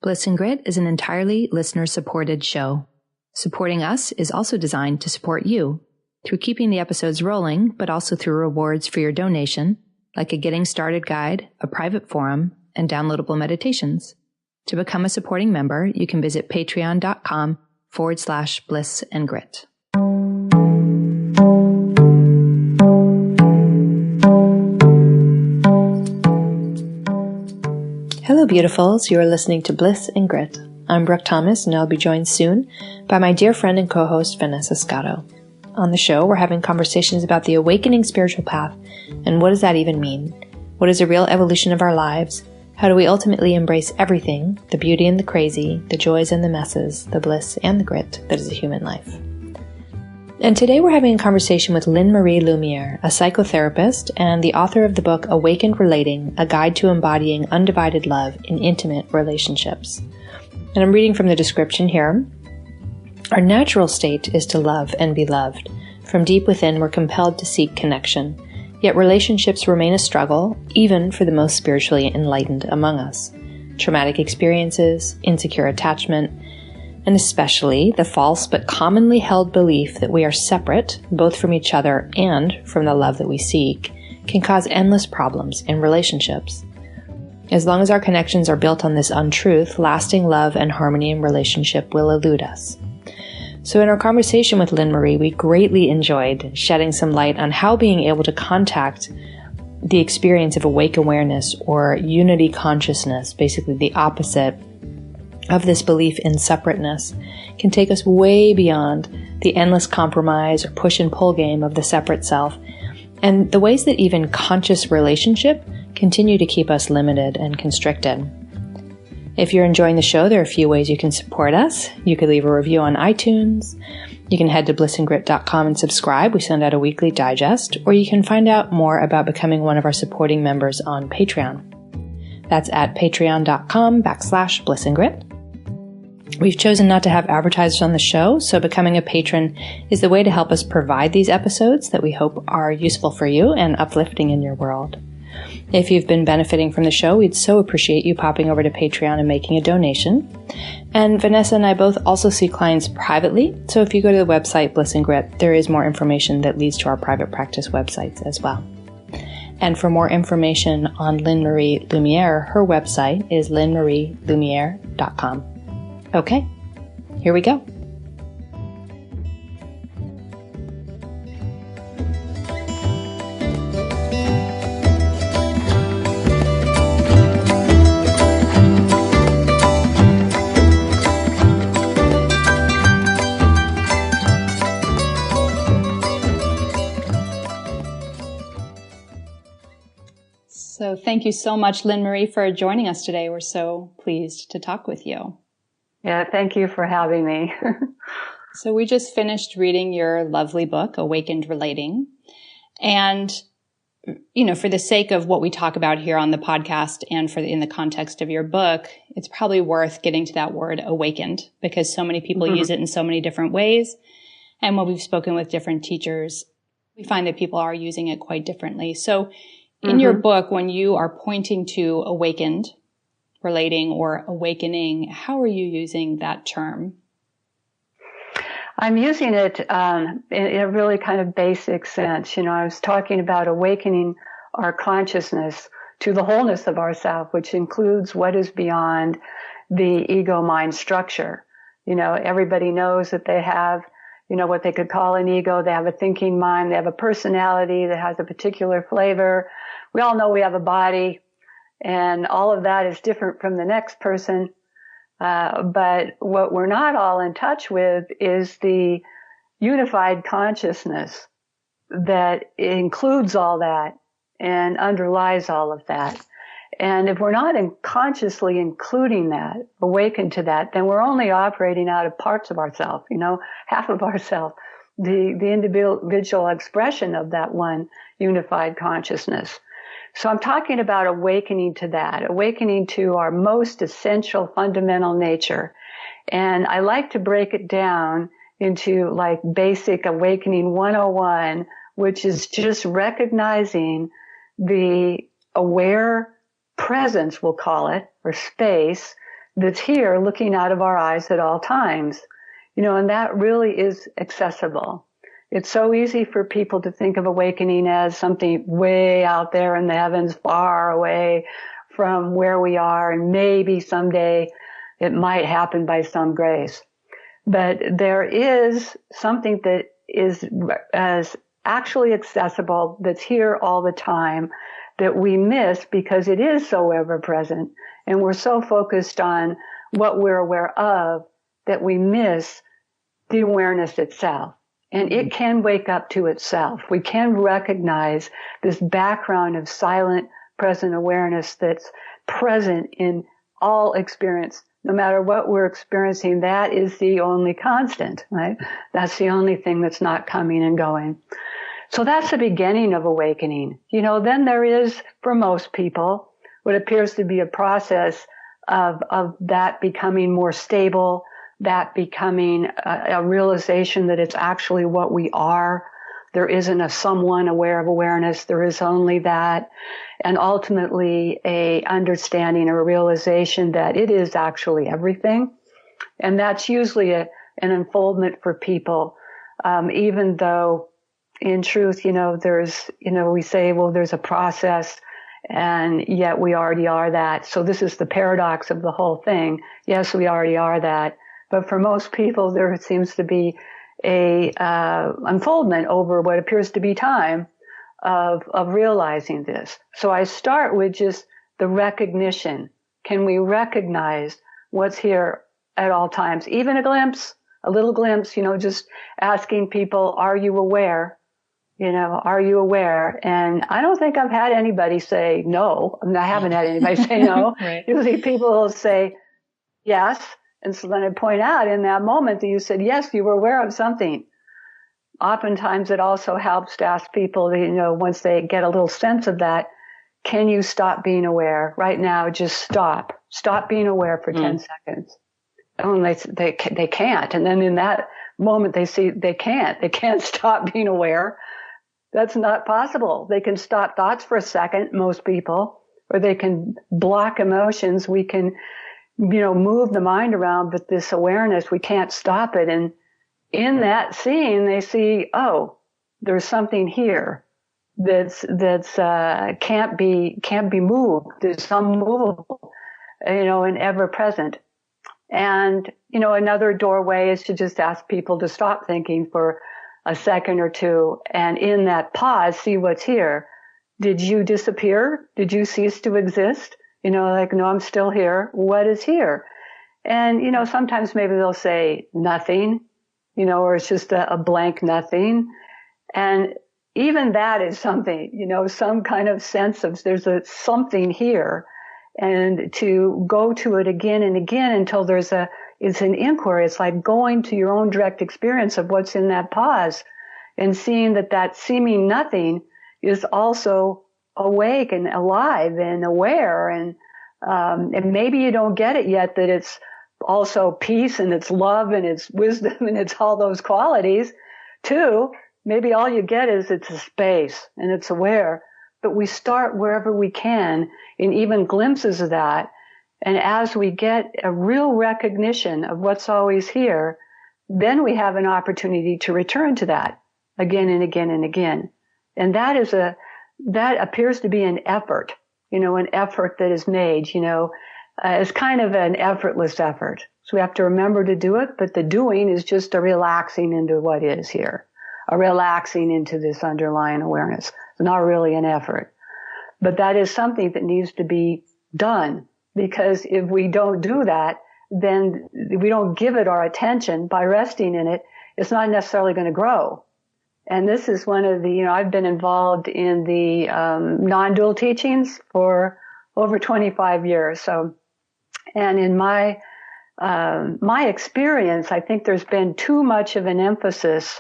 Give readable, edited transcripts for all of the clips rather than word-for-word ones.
Bliss and Grit is an entirely listener-supported show. Supporting us is also designed to support you through keeping the episodes rolling, but also through rewards for your donation, like a getting started guide, a private forum, and downloadable meditations. To become a supporting member, you can visit patreon.com/bliss and grit. Hello, beautifuls. You are listening to Bliss and Grit. I'm Brooke Thomas, and I'll be joined soon by my dear friend and co-host, Vanessa Scotto. On the show, we're having conversations about the awakening spiritual path, and what does that even mean? What is a real evolution of our lives? How do we ultimately embrace everything, the beauty and the crazy, the joys and the messes, the bliss and the grit that is a human life? And today we're having a conversation with Lynn Marie Lumiere, a psychotherapist and the author of the book Awakened Relating, A Guide to Embodying Undivided Love in Intimate Relationships. And I'm reading from the description here. Our natural state is to love and be loved. From deep within, we're compelled to seek connection. Yet relationships remain a struggle, even for the most spiritually enlightened among us. Traumatic experiences, insecure attachment, and especially the false but commonly held belief that we are separate, both from each other and from the love that we seek, can cause endless problems in relationships. As long as our connections are built on this untruth, lasting love and harmony in relationship will elude us. So in our conversation with Lynn Marie, we greatly enjoyed shedding some light on how being able to contact the experience of awake awareness or unity consciousness, basically the opposite of this belief in separateness, can take us way beyond the endless compromise or push and pull game of the separate self, and the ways that even conscious relationship continue to keep us limited and constricted. If you're enjoying the show, there are a few ways you can support us. You could leave a review on iTunes. You can head to blissandgrit.com and subscribe. We send out a weekly digest. Or you can find out more about becoming one of our supporting members on Patreon. That's at patreon.com/blissandgrit. We've chosen not to have advertisers on the show, so becoming a patron is the way to help us provide these episodes that we hope are useful for you and uplifting in your world. If you've been benefiting from the show, we'd so appreciate you popping over to Patreon and making a donation. And Vanessa and I both also see clients privately, so if you go to the website Bliss and Grit, there is more information that leads to our private practice websites as well. And for more information on Lynn Marie Lumiere, her website is lynnmarielumiere.com. Okay, here we go. So thank you so much, Lynn Marie, for joining us today. We're so pleased to talk with you. Yeah, thank you for having me. So we just finished reading your lovely book, Awakened Relating. And, you know, for the sake of what we talk about here on the podcast and in the context of your book, it's probably worth getting to that word awakened, because so many people use it in so many different ways. And when we've spoken with different teachers, we find that people are using it quite differently. So in your book, when you are pointing to awakened, relating, or awakening, how are you using that term? I'm using it in a really kind of basic sense. You know, I was talking about awakening our consciousness to the wholeness of ourself, which includes what is beyond the ego-mind structure. You know, everybody knows that they have, you know, what they could call an ego. They have a thinking mind. They have a personality that has a particular flavor. We all know we have a body. And all of that is different from the next person. But what we're not all in touch with is the unified consciousness that includes all that and underlies all of that. And if we're not consciously including that, awakened to that, then we're only operating out of parts of ourselves, you know, half of ourselves, the individual expression of that one unified consciousness. So I'm talking about awakening to that, awakening to our most essential fundamental nature. And I like to break it down into like basic awakening 101, which is just recognizing the aware presence, we'll call it, or space that's here looking out of our eyes at all times. And that really is accessible. It's so easy for people to think of awakening as something way out there in the heavens, far away from where we are, and maybe someday it might happen by some grace. But there is something that is as actually accessible, that's here all the time, that we miss because it is so ever present. And we're so focused on what we're aware of that we miss the awareness itself. And it can wake up to itself. We can recognize this background of silent, present awareness that's present in all experience. No matter what we're experiencing, that is the only constant, right? That's the only thing that's not coming and going. So that's the beginning of awakening. Then there is, for most people, what appears to be a process of that becoming more stable, that becoming a realization that it's actually what we are. There isn't a someone aware of awareness. There is only that. And ultimately a understanding or a realization that it is actually everything. And that's usually an unfoldment for people. Even though in truth, there's, we say, well, there's a process, and yet we already are that. So this is the paradox of the whole thing. Yes, we already are that. But for most people, there seems to be a unfoldment over what appears to be time of realizing this. So I start with just the recognition. Can we recognize what's here at all times? Even a glimpse, a little glimpse, just asking people, are you aware? Are you aware? And I don't think I've had anybody say no. I haven't had anybody say no. Right. Usually people will say yes. And so then I point out in that moment that you said, yes, you were aware of something. Oftentimes it also helps to ask people, once they get a little sense of that, can you stop being aware right now? Just stop. Stop being aware for 10 seconds. And they can't. And then in that moment they see they can't stop being aware. That's not possible. They can stop thoughts for a second, most people, or they can block emotions. We can move the mind around, but this awareness, we can't stop it. And in that seeing, they see, oh, there's something here that's can't be moved. There's unmovable, and ever present. And, another doorway is to just ask people to stop thinking for a second or two. And in that pause, see what's here. Did you disappear? Did you cease to exist? No, I'm still here. What is here? And, sometimes maybe they'll say nothing, or it's just a blank nothing. And even that is something, some kind of sense of there's something here. And to go to it again and again until it's an inquiry. It's like going to your own direct experience of what's in that pause and seeing that seeming nothing is also awake and alive and aware, and maybe you don't get it yet that it's also peace and it's love and it's wisdom and it's all those qualities too. Maybe all you get is it's a space and it's aware, but we start wherever we can in even glimpses of that. And as we get a real recognition of what's always here, then we have an opportunity to return to that again and again and again. And that appears to be an effort, an effort that is made, it's kind of an effortless effort. So we have to remember to do it, but the doing is just a relaxing into what is here, a relaxing into this underlying awareness. It's not really an effort, but that is something that needs to be done, because if we don't do that, then we don't give it our attention by resting in it. It's not necessarily going to grow. And this is one of the, I've been involved in the non-dual teachings for over 25 years. So, and in my experience, I think there's been too much of an emphasis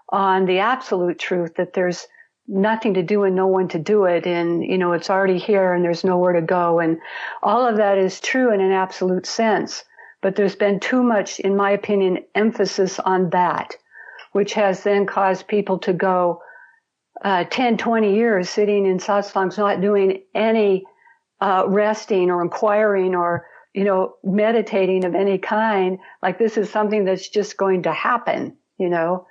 on the absolute truth that there's nothing to do and no one to do it. And, it's already here and there's nowhere to go. And all of that is true in an absolute sense. But there's been too much, in my opinion, emphasis on that, which has then caused people to go 10, 20 years sitting in satsangs, not doing any resting or inquiring or meditating of any kind, like this is something that's just going to happen, out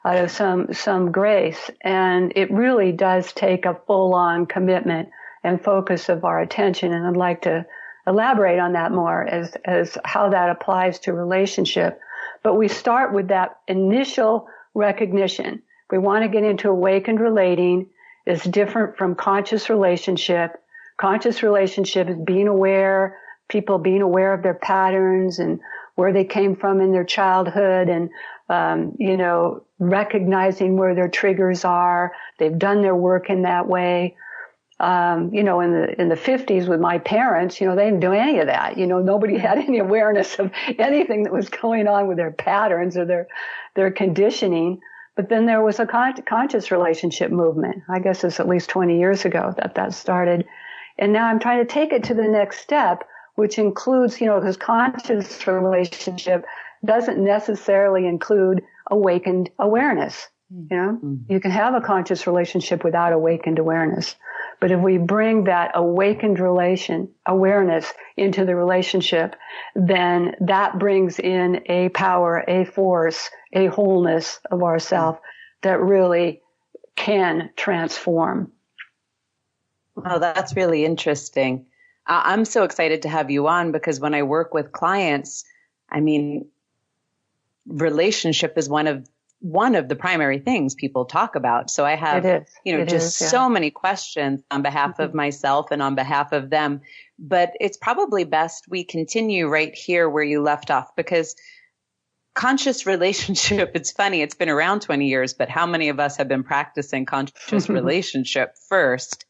of some grace. And it really does take a full-on commitment and focus of our attention. And I'd like to elaborate on that more as how that applies to relationship. But we start with that initial recognition. We want to get into awakened relating. It's different from conscious relationship. Conscious relationship is being aware, people being aware of their patterns and where they came from in their childhood and, recognizing where their triggers are. They've done their work in that way. In the 50s with my parents, they didn't do any of that. Nobody had any awareness of anything that was going on with their patterns or their conditioning. But then there was a conscious relationship movement. I guess it's at least 20 years ago that started. And now I'm trying to take it to the next step, which includes, because conscious relationship doesn't necessarily include awakened awareness. You can have a conscious relationship without awakened awareness. But if we bring that awakened awareness into the relationship, then that brings in a power, a force, a wholeness of ourself that really can transform. Oh, that's really interesting. I'm so excited to have you on because when I work with clients, relationship is one of the primary things people talk about. So I have, so many questions on behalf of myself and on behalf of them. But it's probably best we continue right here where you left off, because conscious relationship, it's funny, it's been around 20 years, but how many of us have been practicing conscious relationship first?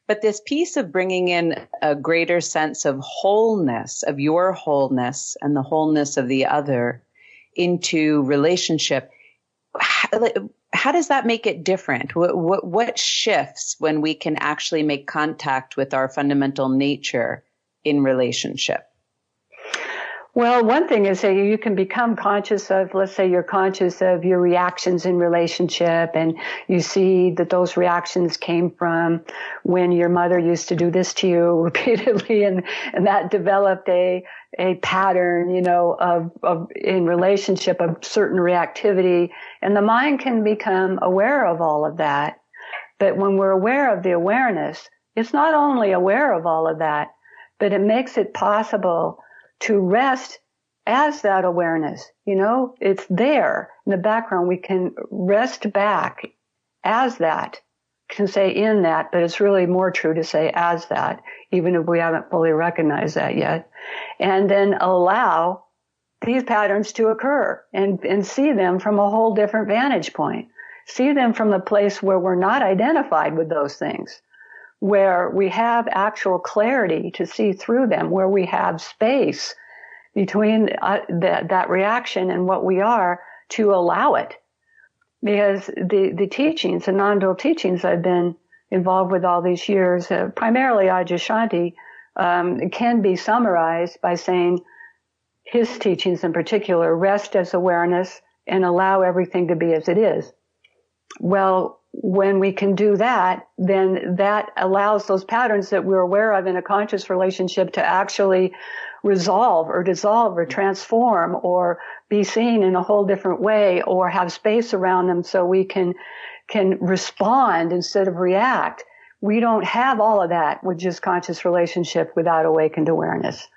But this piece of bringing in a greater sense of wholeness, of your wholeness and the wholeness of the other into relationship, how does that make it different? What shifts when we can actually make contact with our fundamental nature in relationship? Well, one thing is that you can become conscious of, let's say you're conscious of your reactions in relationship and you see that those reactions came from when your mother used to do this to you repeatedly and that developed a pattern, of in relationship of certain reactivity. And the mind can become aware of all of that. But when we're aware of the awareness, it's not only aware of all of that, but it makes it possible to rest as that awareness. It's there in the background. We can rest back as that. Can say in that, but it's really more true to say as that, even if we haven't fully recognized that yet. And then allow these patterns to occur and see them from a whole different vantage point. See them from the place where we're not identified with those things, where we have actual clarity to see through them, where we have space between that reaction and what we are to allow it. Because the teachings, the non-dual teachings I've been involved with all these years, primarily Adyashanti, can be summarized by saying his teachings in particular, rest as awareness and allow everything to be as it is. Well, when we can do that, then that allows those patterns that we're aware of in a conscious relationship to actually resolve or dissolve or transform or be seen in a whole different way or have space around them so we can respond instead of react. We don't have all of that with just conscious relationship without awakened awareness.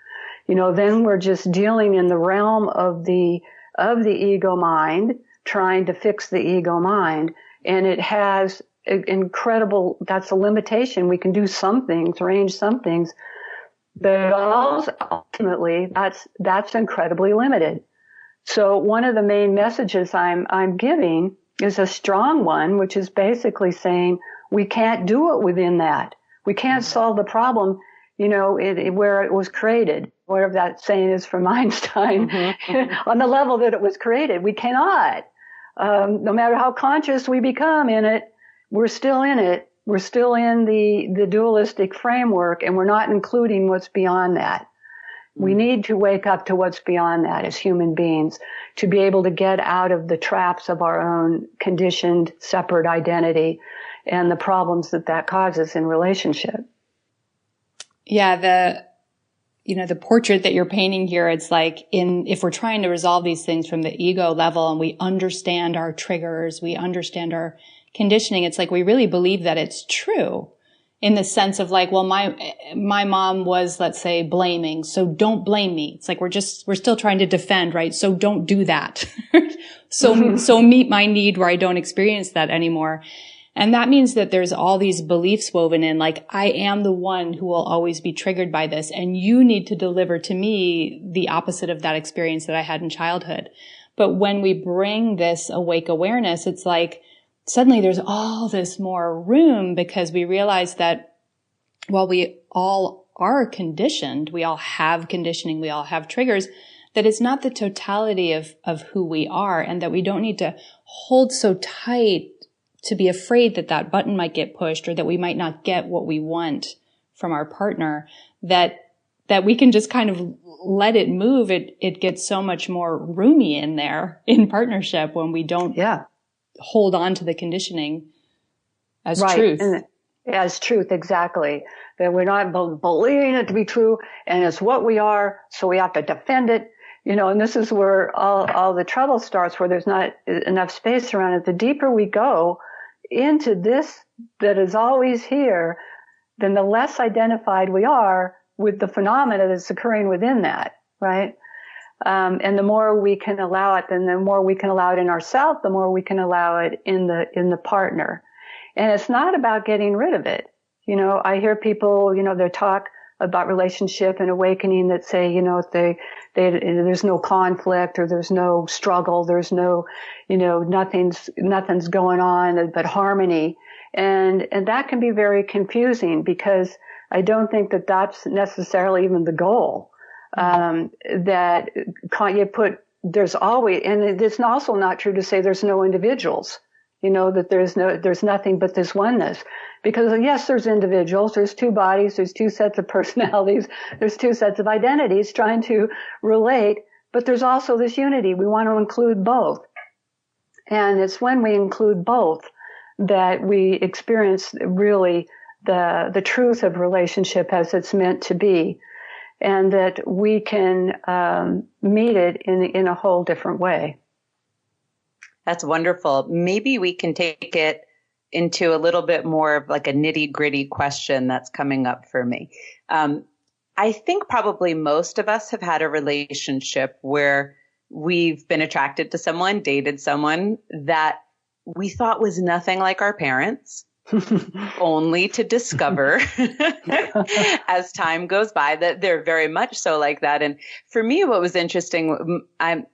Then we're just dealing in the realm of the ego mind, trying to fix the ego mind. And it has incredible, that's a limitation. We can do some things, arrange some things, but ultimately that's incredibly limited. So one of the main messages I'm giving is a strong one, which is basically saying we can't do it within that. We can't solve the problem, where it was created, whatever that saying is from Einstein, on the level that it was created. We cannot. No matter how conscious we become in it, we're still in it. We're still in the dualistic framework, and we're not including what's beyond that. We need to wake up to what's beyond that as human beings to be able to get out of the traps of our own conditioned, separate identity and the problems that causes in relationship. Yeah, the portrait that you're painting here, it's like if we're trying to resolve these things from the ego level and we understand our triggers, we understand our conditioning, it's like we really believe that it's true in the sense of like, well, my mom was, let's say, blaming, so don't blame me. It's like we're still trying to defend, right? So don't do that. So meet my need where I don't experience that anymore. And that means that there's all these beliefs woven in, like, I am the one who will always be triggered by this, and you need to deliver to me the opposite of that experience that I had in childhood. But when we bring this awake awareness, it's like suddenly there's all this more room, because we realize that while we all are conditioned, we all have conditioning, we all have triggers, that it's not the totality of who we are, and that we don't need to hold so tight to be afraid that that button might get pushed, or that we might not get what we want from our partner, that we can just kind of let it move. It gets so much more roomy in there in partnership when we don't hold on to the conditioning as truth. And as truth, exactly. That we're not believing it to be true, and it's what we are, so we have to defend it. And this is where all the trouble starts, where there's not enough space around it. The deeper we go into this that is always here, then the less identified we are with the phenomena that's occurring within that, right? And the more we can allow it, then the more we can allow it in ourselves, the more we can allow it in the partner. And it's not about getting rid of it. I hear people, they talk about relationship and awakening that say, there's no conflict, or there's no struggle, there's no, nothing's going on but harmony. And that can be very confusing, because I don't think that that's necessarily even the goal. That there's always, and it's also not true to say there's no individuals, that there's nothing but this oneness. Because yes, there's individuals, there's two bodies, there's two sets of personalities, there's two sets of identities trying to relate, but there's also this unity. We want to include both. And it's when we include both that we experience really the truth of relationship as it's meant to be, and that we can meet it in a whole different way. That's wonderful. Maybe we can take it into a little bit more of like a nitty-gritty question that's coming up for me. I think probably most of us have had a relationship where we've been attracted to someone, dated someone that we thought was nothing like our parents, only to discover as time goes by that they're very much so like that. And for me, what was interesting, I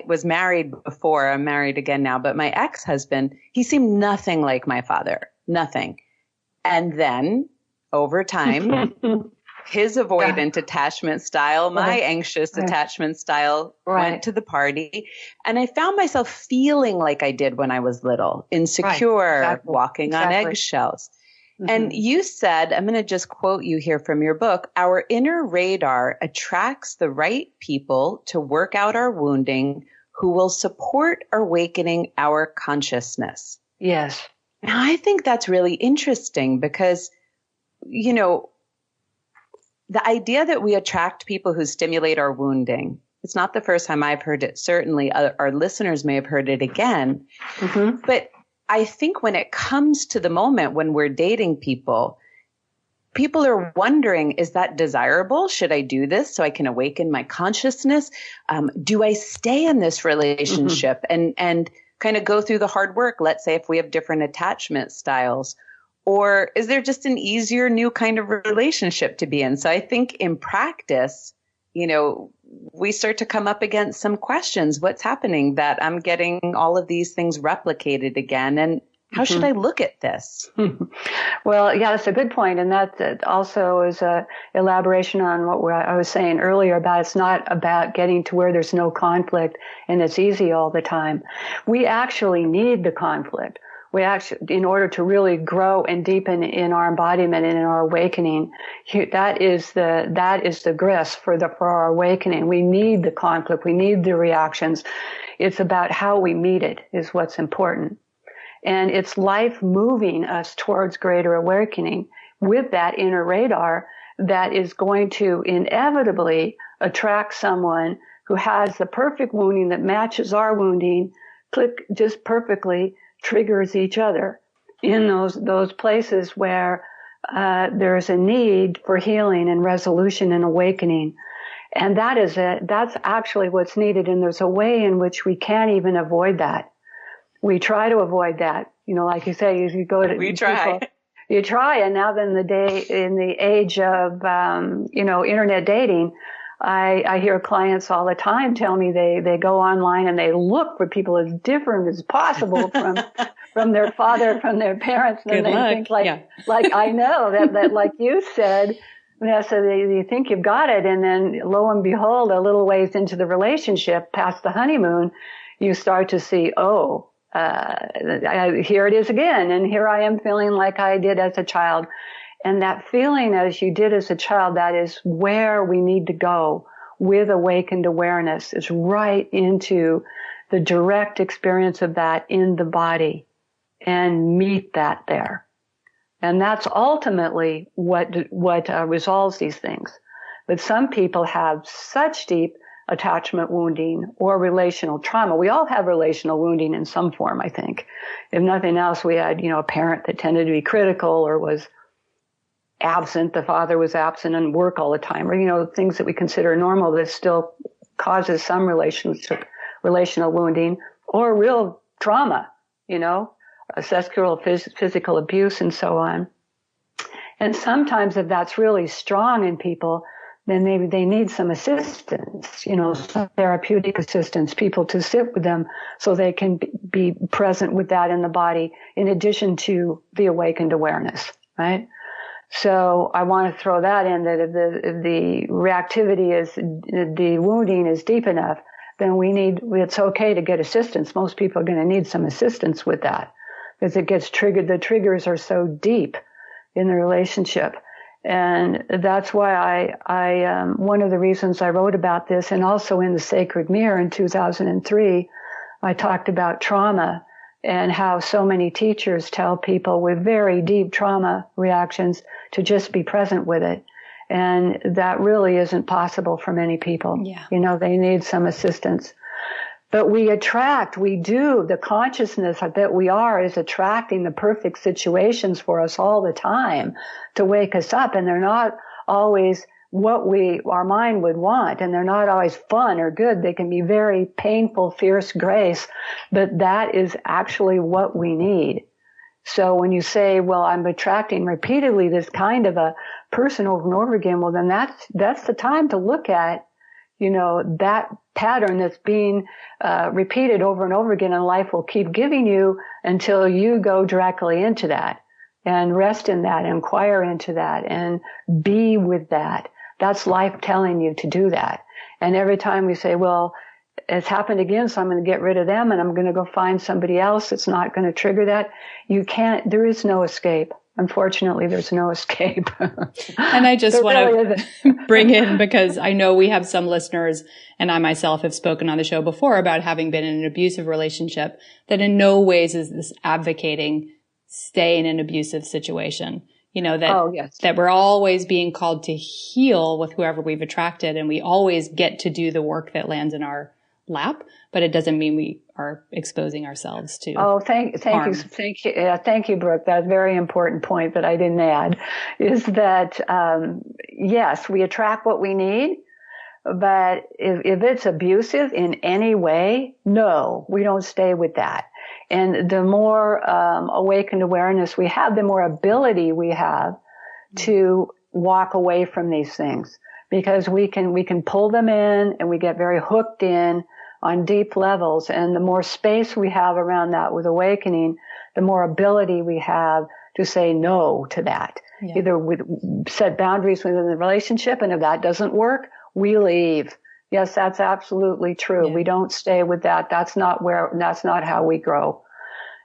was married before. I'm married again now, but my ex-husband, he seemed nothing like my father, nothing. And then over time, his avoidant attachment style, my anxious attachment style went to the party. And I found myself feeling like I did when I was little, insecure, walking on eggshells. Mm-hmm. And you said, I'm going to just quote you here from your book, our inner radar attracts the right people to work out our wounding, who will support awakening our consciousness. Yes. Now, I think that's really interesting because, the idea that we attract people who stimulate our wounding, it's not the first time I've heard it. Certainly our listeners may have heard it again. Mm-hmm. But I think when it comes to the moment when we're dating people are wondering, is that desirable? Should I do this so I can awaken my consciousness? Do I stay in this relationship and kind of go through the hard work? Let's say if we have different attachment styles, or is there just an easier new kind of relationship to be in? So I think in practice, we start to come up against some questions. What's happening that I'm getting all of these things replicated again? And how should I look at this? Well, yeah, that's a good point. And that also is a elaboration on what I was saying earlier about it's not about getting to where there's no conflict and it's easy all the time. We actually need the conflict. We actually, in order to really grow and deepen in our embodiment and in our awakening, that is the grist for our awakening. We need the conflict. We need the reactions. It's about how we meet it is what's important. And it's life moving us towards greater awakening with that inner radar that is going to inevitably attract someone who has the perfect wounding that matches our wounding, just perfectly triggers each other in those places where there's a need for healing and resolution and awakening. And that's actually what's needed. And there's a way in which we can't even avoid that. We try to avoid that. Like you say, you go to try. People, you try. And now in the age of, internet dating, I hear clients all the time tell me they go online and they look for people as different as possible from their father, from their parents. And Good they luck. think like I know that like you said, Vanessa, you think you've got it. And then lo and behold, a little ways into the relationship, past the honeymoon, you start to see, here it is again. And here I am feeling like I did as a child. And that feeling as you did as a child, that is where we need to go with awakened awareness, is right into the direct experience of that in the body and meet that there. And that's ultimately what resolves these things. But some people have such deep attachment wounding or relational trauma. We all have relational wounding in some form, I think. If nothing else, we had, a parent that tended to be critical or was absent. The father was absent and work all the time, or, things that we consider normal that still causes some relational wounding or real trauma, sexual, physical abuse and so on. And sometimes if that's really strong in people, then maybe they need some assistance, some therapeutic assistance, people to sit with them so they can be present with that in the body in addition to the awakened awareness, right? So I want to throw that in, that if the reactivity the wounding is deep enough, then it's okay to get assistance. Most people are going to need some assistance with that because it gets triggered. The triggers are so deep in the relationship. And that's why one of the reasons I wrote about this, and also in the Sacred Mirror in 2003, I talked about trauma and how so many teachers tell people with very deep trauma reactions to just be present with it. And that really isn't possible for many people. Yeah. They need some assistance. But the consciousness that we are is attracting the perfect situations for us all the time to wake us up. And they're not always what our mind would want. And they're not always fun or good. They can be very painful, fierce grace. But that is actually what we need. So when you say, well, I'm attracting repeatedly this kind of a person over and over again, well, then that's the time to look at, that pattern that's being repeated over and over again, and life will keep giving you until you go directly into that and rest in that, inquire into that, and be with that. That's life telling you to do that. And every time we say, well, it's happened again, so I'm going to get rid of them and I'm going to go find somebody else that's not going to trigger that. There is no escape. Unfortunately, there's no escape. And I just want to bring in, because I know we have some listeners, and I myself have spoken on the show before about having been in an abusive relationship, that in no ways is this advocating stay in an abusive situation. That we're always being called to heal with whoever we've attracted, and we always get to do the work that lands in our lap, but it doesn't mean we are exposing ourselves to thank you, Brooke. That's a very important point that I didn't add, is that yes, we attract what we need, but if it's abusive in any way, no, we don't stay with that. And the more awakened awareness we have, the more ability we have to walk away from these things, because we can pull them in and we get very hooked in on deep levels. And the more space we have around that with awakening, the more ability we have to say no to that. Yeah. Either set boundaries within the relationship, and if that doesn't work, we leave. Yes, that's absolutely true. Yeah. We don't stay with that. That's not how we grow.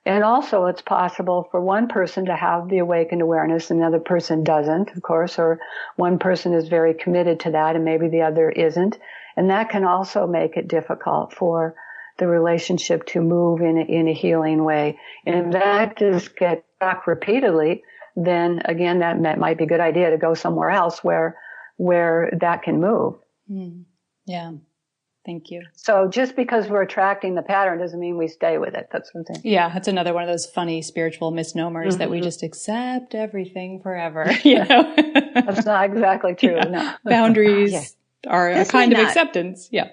And also it's possible for one person to have the awakened awareness and the other person doesn't, of course, or one person is very committed to that and maybe the other isn't. And that can also make it difficult for the relationship to move in a healing way. And if that just gets stuck repeatedly, then again, that might be a good idea to go somewhere else where that can move. Yeah. Thank you. So just because we're attracting the pattern doesn't mean we stay with it. That's one thing. Yeah, that's another one of those funny spiritual misnomers that we just accept everything forever. You know, that's not exactly true. Yeah. No. Boundaries are a kind of acceptance. Yeah.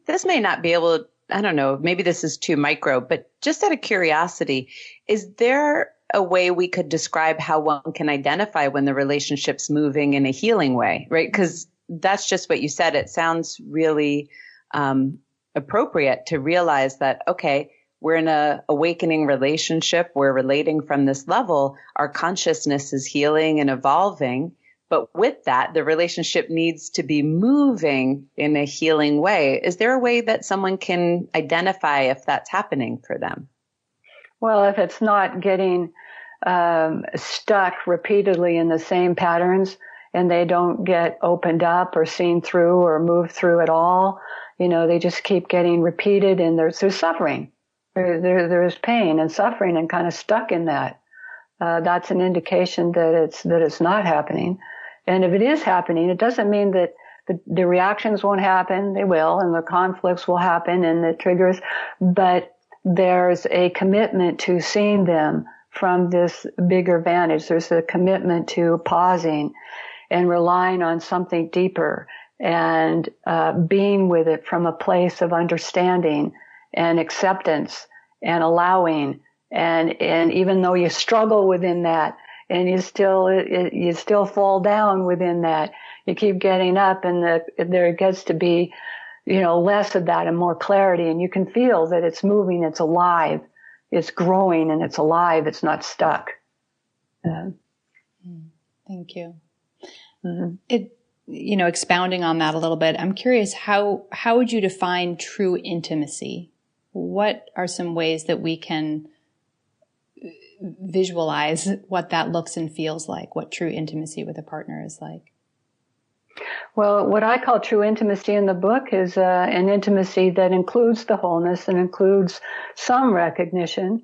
This may not be able to, I don't know, maybe this is too micro, but just out of curiosity, is there a way we could describe how one can identify when the relationship's moving in a healing way, right? Because that's just what you said. It sounds really appropriate to realize that, okay, we're in a awakening relationship. We're relating from this level. Our consciousness is healing and evolving. But with that, the relationship needs to be moving in a healing way. Is there a way that someone can identify if that's happening for them? Well, if it's not getting stuck repeatedly in the same patterns and they don't get opened up or seen through or moved through at all, they just keep getting repeated, and there's suffering. There's pain and suffering and kind of stuck in that. That's an indication that it's not happening. And if it is happening, it doesn't mean that the reactions won't happen. They will, and the conflicts will happen and the triggers, but there's a commitment to seeing them from this bigger vantage. There's a commitment to pausing and relying on something deeper and being with it from a place of understanding and acceptance and allowing. And even though you struggle within that and you still fall down within that, you keep getting up, and there gets to be, less of that and more clarity. And you can feel that it's moving, it's alive, it's growing, and it's alive. It's not stuck. Thank you. Expounding on that a little bit, I'm curious, how would you define true intimacy? What are some ways that we can visualize what that looks and feels like, what true intimacy with a partner is like? Well, what I call true intimacy in the book is an intimacy that includes the wholeness and includes some recognition,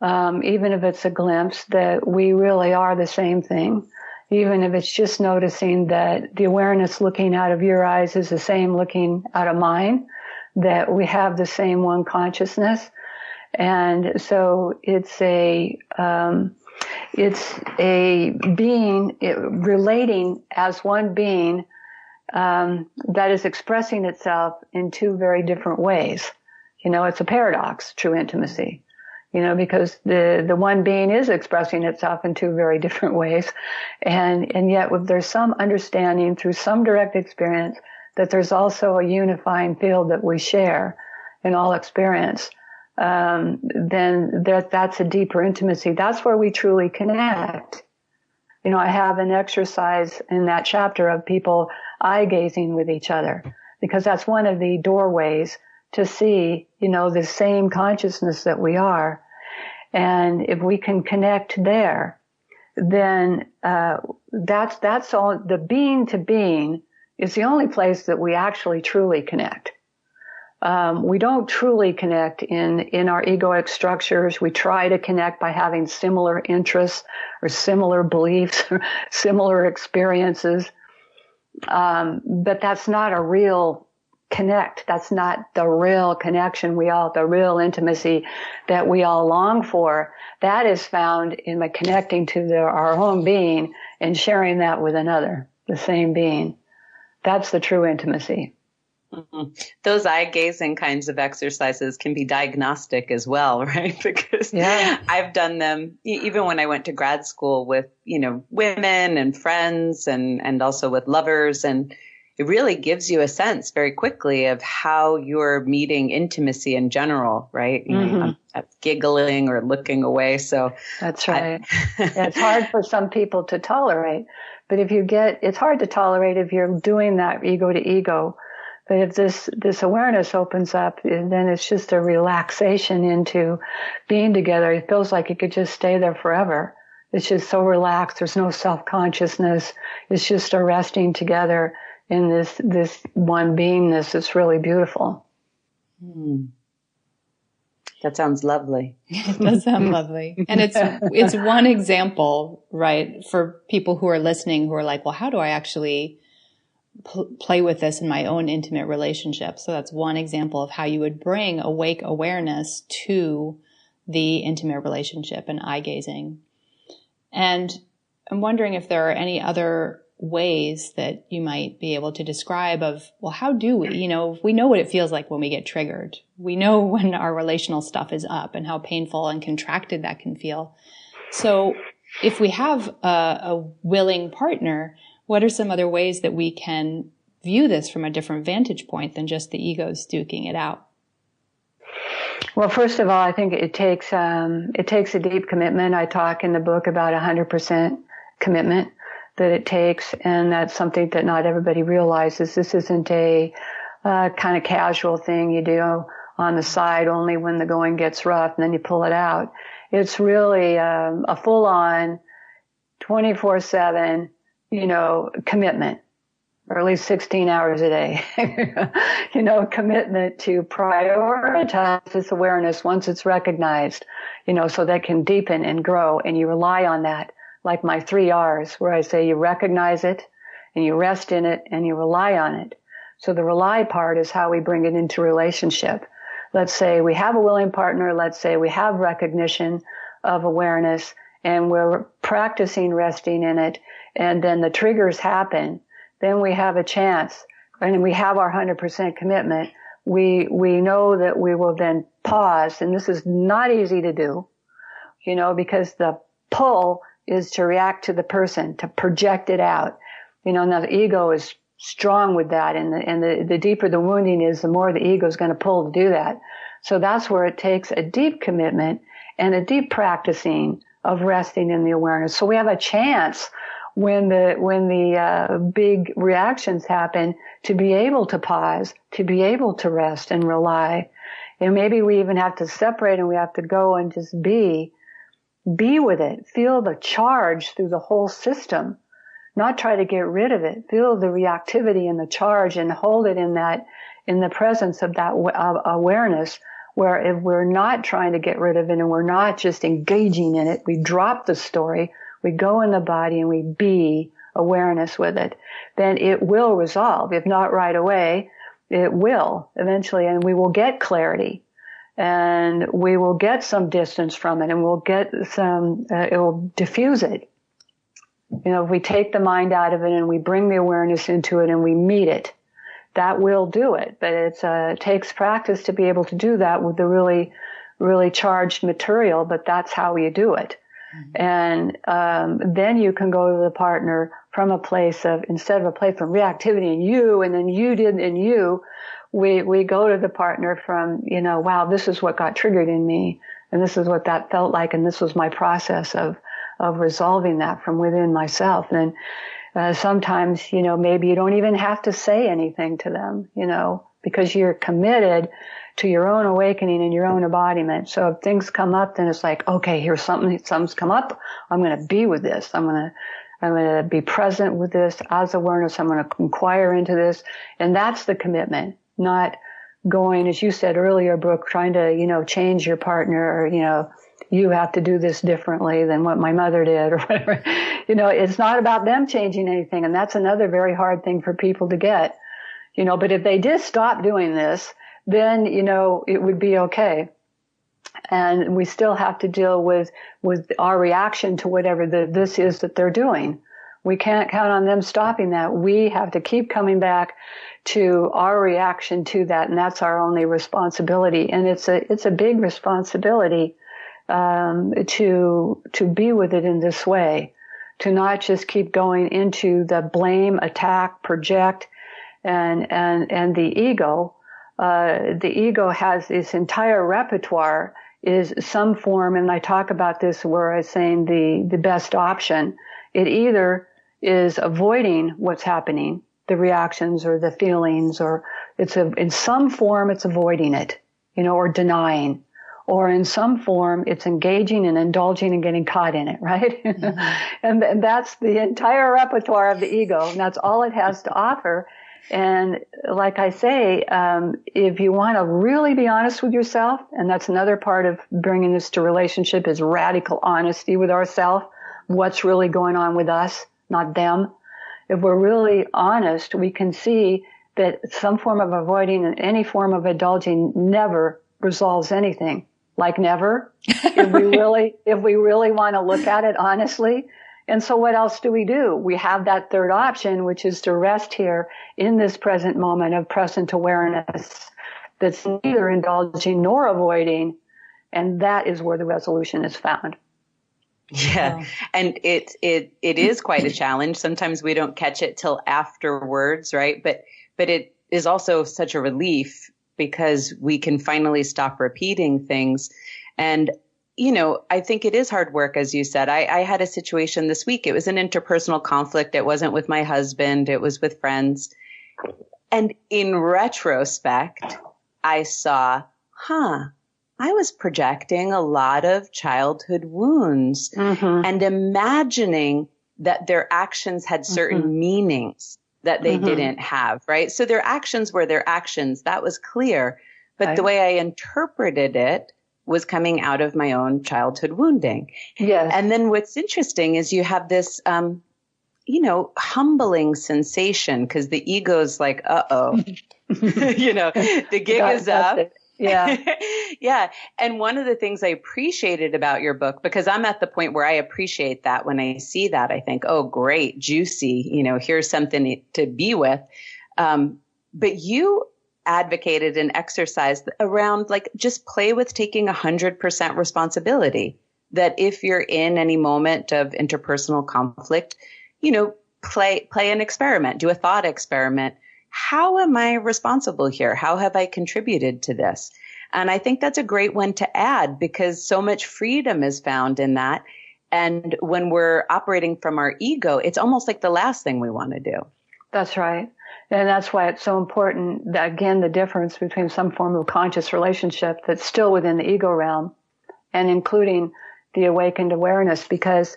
even if it's a glimpse, that we really are the same thing. Even if it's just noticing that the awareness looking out of your eyes is the same looking out of mine, that we have the same one consciousness. And so it's a being, relating as one being, that is expressing itself in two very different ways. It's a paradox, true intimacy. Because the one being is expressing itself in two very different ways. And yet there's some understanding through some direct experience that there's also a unifying field that we share in all experience. Then that's a deeper intimacy. That's where we truly connect. I have an exercise in that chapter of people eye gazing with each other, because that's one of the doorways to see, the same consciousness that we are. And if we can connect there, then that's all. The being to being is the only place that we actually truly connect. We don't truly connect in our egoic structures. We try to connect by having similar interests or similar beliefs or similar experiences. But that's not a real connect. That's not the real connection the real intimacy that we all long for. That is found in connecting to our own being and sharing that with another, the same being. That's the true intimacy. Mm-hmm. Those eye gazing kinds of exercises can be diagnostic as well, right? Because I've done them even when I went to grad school with, women and friends and also with lovers. And it really gives you a sense very quickly of how you're meeting intimacy in general, right? I'm giggling or looking away. So that's right. It's hard for some people to tolerate, but it's hard to tolerate if you're doing that ego to ego. But if this awareness opens up, then it's just a relaxation into being together. It feels like it could just stay there forever. It's just so relaxed. There's no self-consciousness. It's just a resting together in this one beingness. It's really beautiful. That sounds lovely. It does sound lovely. And it's one example, right, for people who are listening who are like, well, how do I actually play with this in my own intimate relationship? So that's one example of how you would bring awake awareness to the intimate relationship and eye gazing. And I'm wondering if there are any other ways that you might be able to describe of, well, how do we, we know what it feels like when we get triggered. We know when our relational stuff is up and how painful and contracted that can feel. So if we have a willing partner, what are some other ways that we can view this from a different vantage point than just the egos duking it out? Well, first of all, I think it takes a deep commitment. I talk in the book about 100% commitment that it takes, and that's something that not everybody realizes. This isn't a kind of casual thing you do on the side only when the going gets rough and then you pull it out. It's really a full-on 24/7, commitment, or at least 16 hours a day, commitment to prioritize this awareness once it's recognized, so that can deepen and grow, and you rely on that. Like my 3 R's, where I say you recognize it and you rest in it and you rely on it. So the rely part is how we bring it into relationship. Let's say we have a willing partner. Let's say we have recognition of awareness and we're practicing resting in it. And then the triggers happen. Then we have a chance, and we have our 100% commitment. We know that we will then pause. And this is not easy to do, because the pull is to react to the person, to project it out. Now the ego is strong with that, and the deeper the wounding is, the more the ego is going to pull to do that. So that's where it takes a deep commitment and a deep practicing of resting in the awareness. So we have a chance when the big reactions happen to be able to pause, to be able to rest and rely. And maybe we even have to separate and we have to go and just be with it. Feel the charge through the whole system. Not try to get rid of it. Feel the reactivity and the charge and hold it in the presence of that awareness, where if we're not trying to get rid of it and we're not just engaging in it, we drop the story, we go in the body and we be awareness with it, then it will resolve. If not right away, it will eventually, and we will get clarity. And we will get some distance from it, and we'll get it will diffuse it. If we take the mind out of it and we bring the awareness into it and we meet it, that will do it. But it takes practice to be able to do that with the really, really charged material, but that's how you do it. Mm-hmm. And then you can go to the partner from a place of, instead of a place from reactivity and you, and then you did and you, we go to the partner from, wow, this is what got triggered in me, and this is what that felt like, and this was my process of resolving that from within myself. And sometimes, maybe you don't even have to say anything to them, because you're committed to your own awakening and your own embodiment. So if things come up, then it's like, okay, here's something's come up. I'm going to be with this. I'm going to be present with this as awareness. I'm going to inquire into this. And that's the commitment, not going, as you said earlier, Brooke, trying to, change your partner, or, you have to do this differently than what my mother did or whatever. It's not about them changing anything. And that's another very hard thing for people to get, but if they just stop doing this, then, it would be okay. And we still have to deal with our reaction to whatever this is that they're doing. We can't count on them stopping that. We have to keep coming back to our reaction to that. And that's our only responsibility. And it's a big responsibility to be with it in this way, to not just keep going into the blame, attack, project, and the ego. The ego has its entire repertoire is some form, and I talk about this where I'm saying the best option. It either is avoiding what's happening, the reactions or the feelings, or in some form it's avoiding it, or denying. Or in some form, it's engaging and indulging and getting caught in it, right? Mm-hmm. And that's the entire repertoire of the ego, and that's all it has to offer. And like I say, if you want to really be honest with yourself, and that's another part of bringing this to relationship is radical honesty with ourselves, what's really going on with us, not them. If we're really honest, we can see that some form of avoiding and any form of indulging never resolves anything. Like never, if we really want to look at it honestly. And so what else do? We have that third option, which is to rest here in this present moment of present awareness that's neither indulging nor avoiding. And that is where the resolution is found. Yeah. And it is quite a challenge. Sometimes we don't catch it till afterwards, right? But it is also such a relief because we can finally stop repeating things. And, I think it is hard work, as you said. I had a situation this week. It was an interpersonal conflict. It wasn't with my husband. It was with friends. And in retrospect, I saw, I was projecting a lot of childhood wounds and imagining that their actions had certain meanings that they didn't have, right? So their actions were their actions. That was clear. But the way I interpreted it was coming out of my own childhood wounding. Yes. And then what's interesting is you have this, humbling sensation because the ego's like, the gig is up. Yeah. Yeah. And one of the things I appreciated about your book, because I'm at the point where I appreciate that when I see that, I think, oh, great, juicy, here's something to be with. But you advocated and exercised around just play with taking 100% responsibility. That if you're in any moment of interpersonal conflict, play an experiment, do a thought experiment. How am I responsible here? How have I contributed to this? And I think that's a great one to add because so much freedom is found in that. And when we're operating from our ego, it's almost like the last thing we want to do. That's right. And that's why it's so important that, again, the difference between some form of conscious relationship that's still within the ego realm and including the awakened awareness, because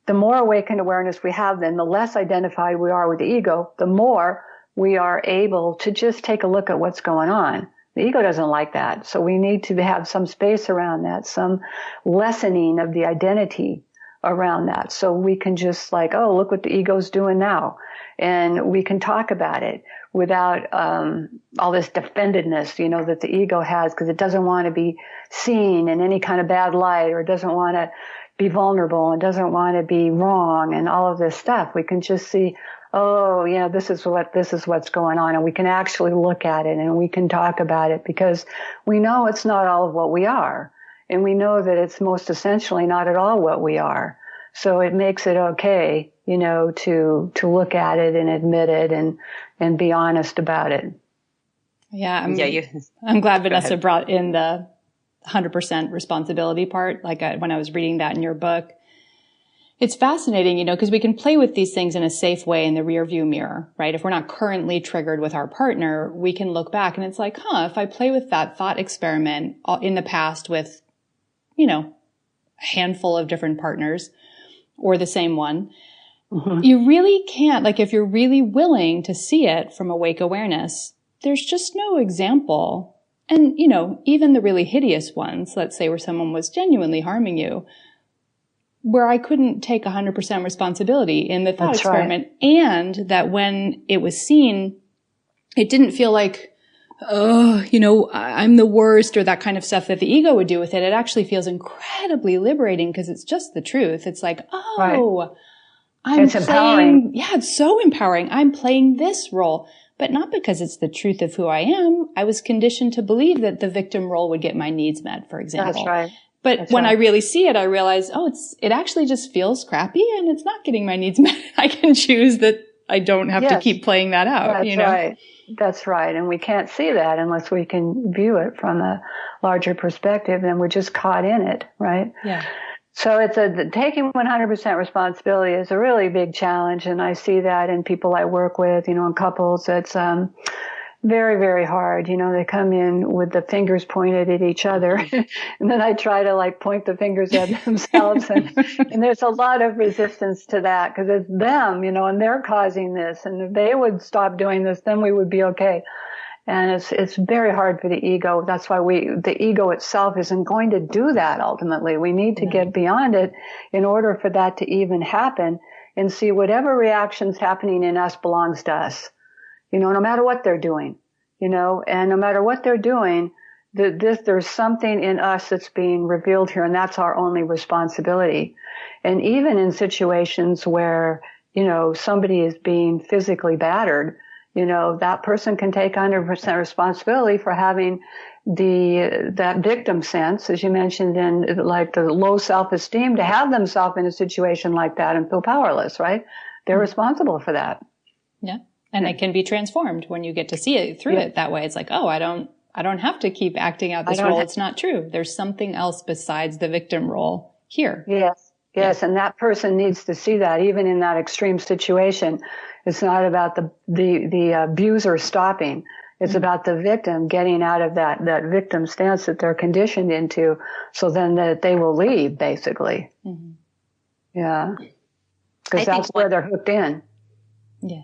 the more awakened awareness we have, then the less identified we are with the ego, the more we are able to just take a look at what's going on. The ego doesn't like that. So we need to have some space around that, some lessening of the identity around that. So we can just look what the ego's doing now. And we can talk about it without all this defendedness, that the ego has, because it doesn't want to be seen in any kind of bad light, or doesn't want to be vulnerable and doesn't want to be wrong and all of this stuff. We can just see, this is what's going on. And we can actually look at it and we can talk about it because we know it's not all of what we are. And we know that it's most essentially not at all what we are. So it makes it okay, to look at it and admit it and be honest about it. Yeah. I'm glad Vanessa brought in the 100% responsibility part. When I was reading that in your book, it's fascinating, because we can play with these things in a safe way in the rear view mirror, right? If we're not currently triggered with our partner, we can look back and it's like, if I play with that thought experiment in the past with, a handful of different partners or the same one, you really can't, if you're really willing to see it from awake awareness, there's just no example. And, even the really hideous ones, let's say where someone was genuinely harming you, where I couldn't take 100% responsibility in the thought experiment. Right. And that when it was seen, it didn't feel like, I'm the worst or that kind of stuff that the ego would do with it. It actually feels incredibly liberating because it's just the truth. It's like, it's empowering. Yeah, it's so empowering. I'm playing this role, but not because it's the truth of who I am. I was conditioned to believe that the victim role would get my needs met, for example. That's right. But when I really see it, I realize, it actually just feels crappy and it's not getting my needs met. I can choose that I don't have to keep playing that out. That's right. That's right. And we can't see that unless we can view it from a larger perspective, and we're just caught in it, right? Yeah. So taking 100% responsibility is a really big challenge. And I see that in people I work with, in couples. It's, very, very hard. They come in with the fingers pointed at each other. And then I try to like point the fingers at themselves. And there's a lot of resistance to that because it's them, and they're causing this. And if they would stop doing this, then we would be okay. And it's very hard for the ego. That's why the ego itself isn't going to do that ultimately. We need to get beyond it in order for that to even happen and see whatever reaction's happening in us belongs to us. No matter what they're doing, and no matter what they're doing, there's something in us that's being revealed here, and that's our only responsibility. And even in situations where, somebody is being physically battered, that person can take 100% responsibility for having that victim sense, as you mentioned, in like the low self-esteem, to have themselves in a situation like that and feel powerless, right? They're responsible for that. Yeah. And it can be transformed when you get to see it through it that way. It's like, oh, I don't have to keep acting out this role. It's not true. There's something else besides the victim role here. Yes. And that person needs to see that even in that extreme situation. It's not about the abuser stopping. It's about the victim getting out of that victim stance that they're conditioned into, so then that they will leave, basically. Mm-hmm. Yeah. Because that's where they're hooked in. Yeah.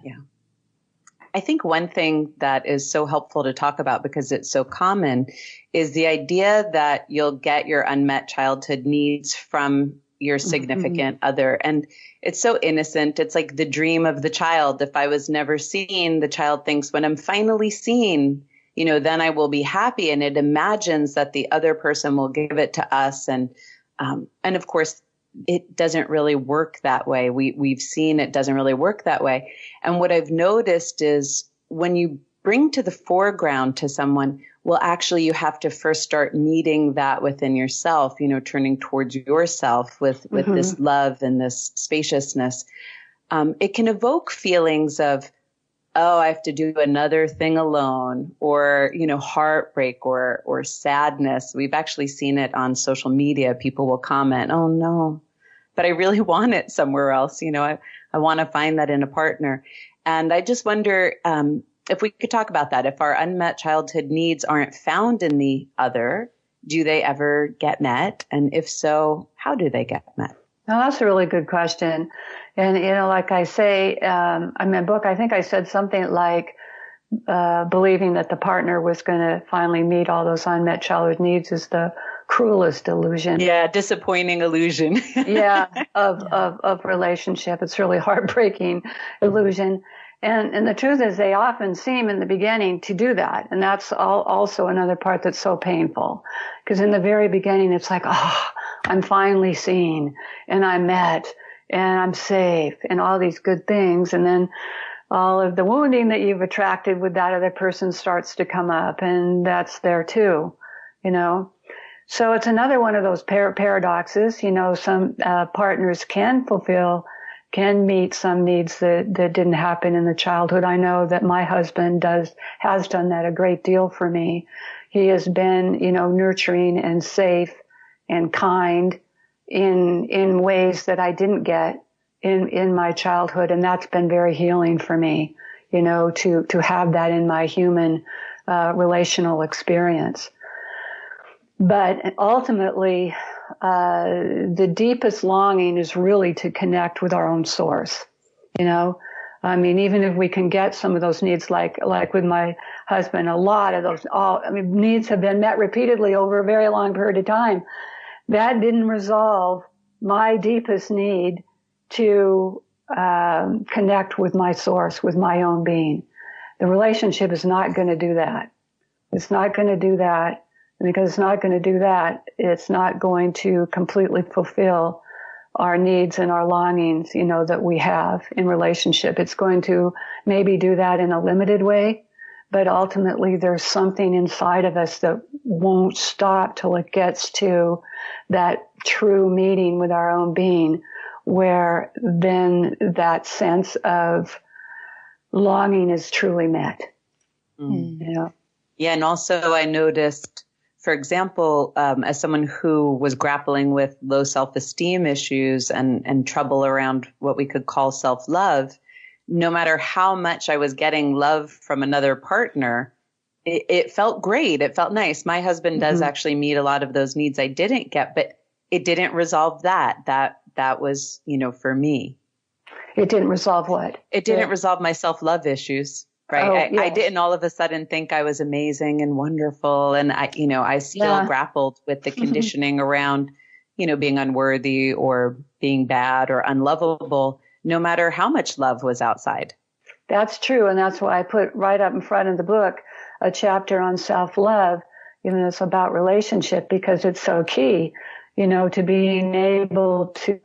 I think one thing that is so helpful to talk about because it's so common is the idea that you'll get your unmet childhood needs from your significant other. And it's so innocent. It's like the dream of the child. If I was never seen, the child thinks when I'm finally seen, then I will be happy. And it imagines that the other person will give it to us. And of course, it doesn't really work that way. We've seen it doesn't really work that way. And what I've noticed is when you bring to the foreground to someone, well, actually, you have to first start meeting that within yourself, turning towards yourself with this love and this spaciousness. It can evoke feelings of, oh, I have to do another thing alone, or, heartbreak or sadness. We've actually seen it on social media. People will comment, oh, no, but I really want it somewhere else. I want to find that in a partner. And I just wonder if we could talk about that. If our unmet childhood needs aren't found in the other, do they ever get met? And if so, how do they get met? Now, that's a really good question. And, like I say, in my book, I think I said something like believing that the partner was going to finally meet all those unmet childhood needs is the cruelest illusion. Yeah, disappointing illusion. of relationship. It's really heartbreaking illusion. And the truth is they often seem in the beginning to do that. And that's also another part that's so painful. Because in the very beginning, it's like, oh, I'm finally seen and I'm met and I'm safe and all these good things. And then all of the wounding that you've attracted with that other person starts to come up, and that's there too, So it's another one of those paradoxes. Some partners can meet some needs that didn't happen in the childhood. I know that my husband has done that a great deal for me. He has been, nurturing and safe and kind in ways that I didn't get in my childhood. And that's been very healing for me, to have that in my human, relational experience. But ultimately, the deepest longing is really to connect with our own source. Even if we can get some of those needs, like with my husband, a lot of those, needs have been met repeatedly over a very long period of time. That didn't resolve my deepest need to connect with my source, with my own being. The relationship is not going to do that. It's not going to do that. And because it's not going to do that, it's not going to completely fulfill our needs and our longings, that we have in relationship. It's going to maybe do that in a limited way, but ultimately there's something inside of us that won't stop till it gets to that true meeting with our own being, where then that sense of longing is truly met. Mm. Yeah. And also I noticed, for example, as someone who was grappling with low self-esteem issues and trouble around what we could call self-love, no matter how much I was getting love from another partner, it felt great. It felt nice. My husband does actually meet a lot of those needs I didn't get, but it didn't resolve that. That was, for me. It didn't resolve what? It didn't resolve my self-love issues, right? I didn't all of a sudden think I was amazing and wonderful. And I still grappled with the conditioning around, being unworthy or being bad or unlovable, no matter how much love was outside. That's true. And that's why I put right up in front of the book a chapter on self-love, even though it's about relationship, because it's so key, to being able to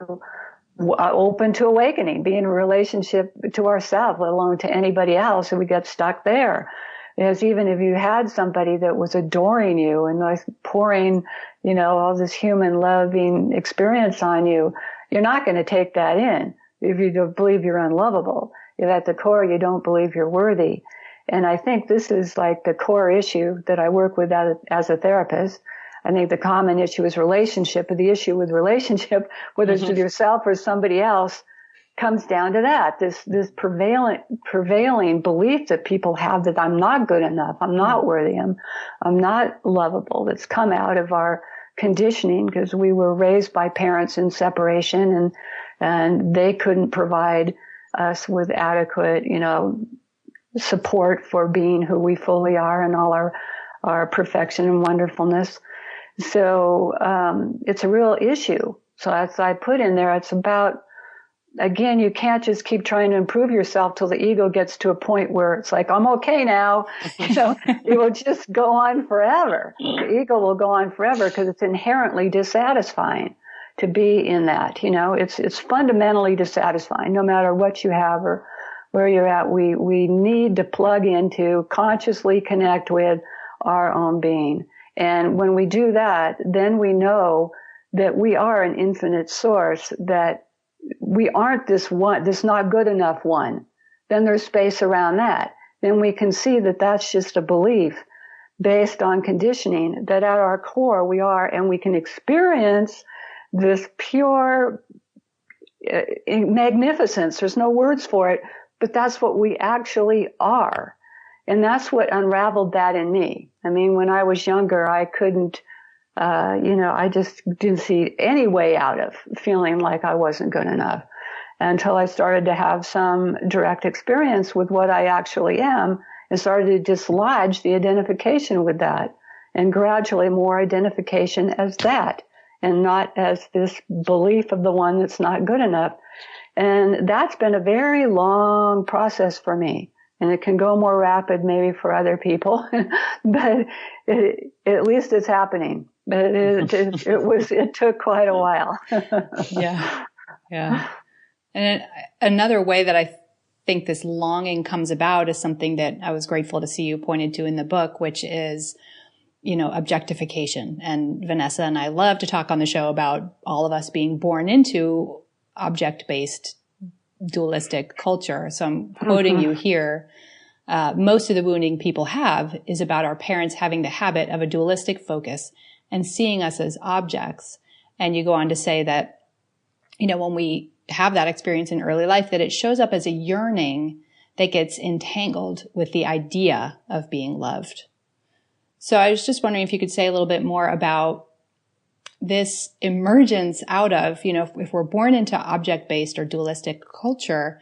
open to awakening, be in a relationship to ourselves, let alone to anybody else, and we get stuck there. Because even if you had somebody that was adoring you and like pouring, all this human loving experience on you, you're not going to take that in if you don't believe you're unlovable. If at the core you don't believe you're worthy. And I think this is like the core issue that I work with as a therapist. I think the common issue is relationship, but the issue with relationship, whether it's with yourself or somebody else, comes down to that, this prevailing belief that people have that I'm not good enough, I'm not worthy, I'm not lovable. That's come out of our conditioning because we were raised by parents in separation and they couldn't provide us with adequate, support for being who we fully are and all our perfection and wonderfulness. So it's a real issue. So as I put in there, it's about, again, you can't just keep trying to improve yourself till the ego gets to a point where it's like, I'm okay now. It will just go on forever. The ego will go on forever because it's inherently dissatisfying to be in that. It's fundamentally dissatisfying no matter what you have or where you're at. We need to plug into, consciously connect with our own being. And when we do that, then we know that we are an infinite source, that we aren't this not good enough one. Then there's space around that. Then we can see that that's just a belief based on conditioning, that at our core we are, and we can experience this pure magnificence. There's no words for it, but that's what we actually are. And that's what unraveled that in me. I mean, when I was younger, I couldn't, I just didn't see any way out of feeling like I wasn't good enough until I started to have some direct experience with what I actually am and started to dislodge the identification with that and gradually more identification as that and not as this belief of the one that's not good enough. And that's been a very long process for me. And it can go more rapid maybe for other people, but at least it's happening. But it took quite a while. Yeah. And another way that I think this longing comes about is something that I was grateful to see you pointed to in the book, which is, objectification. And Vanessa and I love to talk on the show about all of us being born into object-based dualistic culture. So I'm quoting you here. Most of the wounding people have is about our parents having the habit of a dualistic focus and seeing us as objects. And you go on to say that, when we have that experience in early life, that it shows up as a yearning that gets entangled with the idea of being loved. So I was just wondering if you could say a little bit more about this emergence out of, if we're born into object-based or dualistic culture,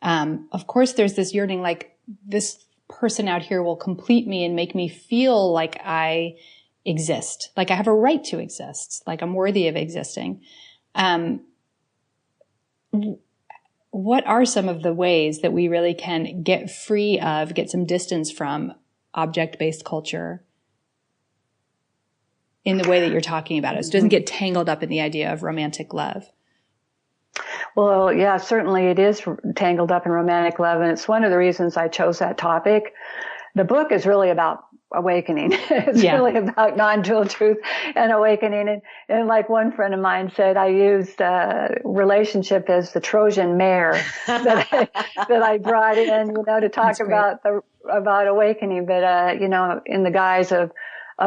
of course there's this yearning, like this person out here will complete me and make me feel like I exist, like I have a right to exist, like I'm worthy of existing. What are some of the ways that we really can get some distance from object-based culture in the way that you're talking about it, so it doesn't get tangled up in the idea of romantic love? Well, yeah, certainly it is tangled up in romantic love, and it's one of the reasons I chose that topic. The book is really about awakening. It's really about non-dual truth and awakening. And like one friend of mine said, I used relationship as the Trojan mare that I brought in, to talk about awakening, but in the guise of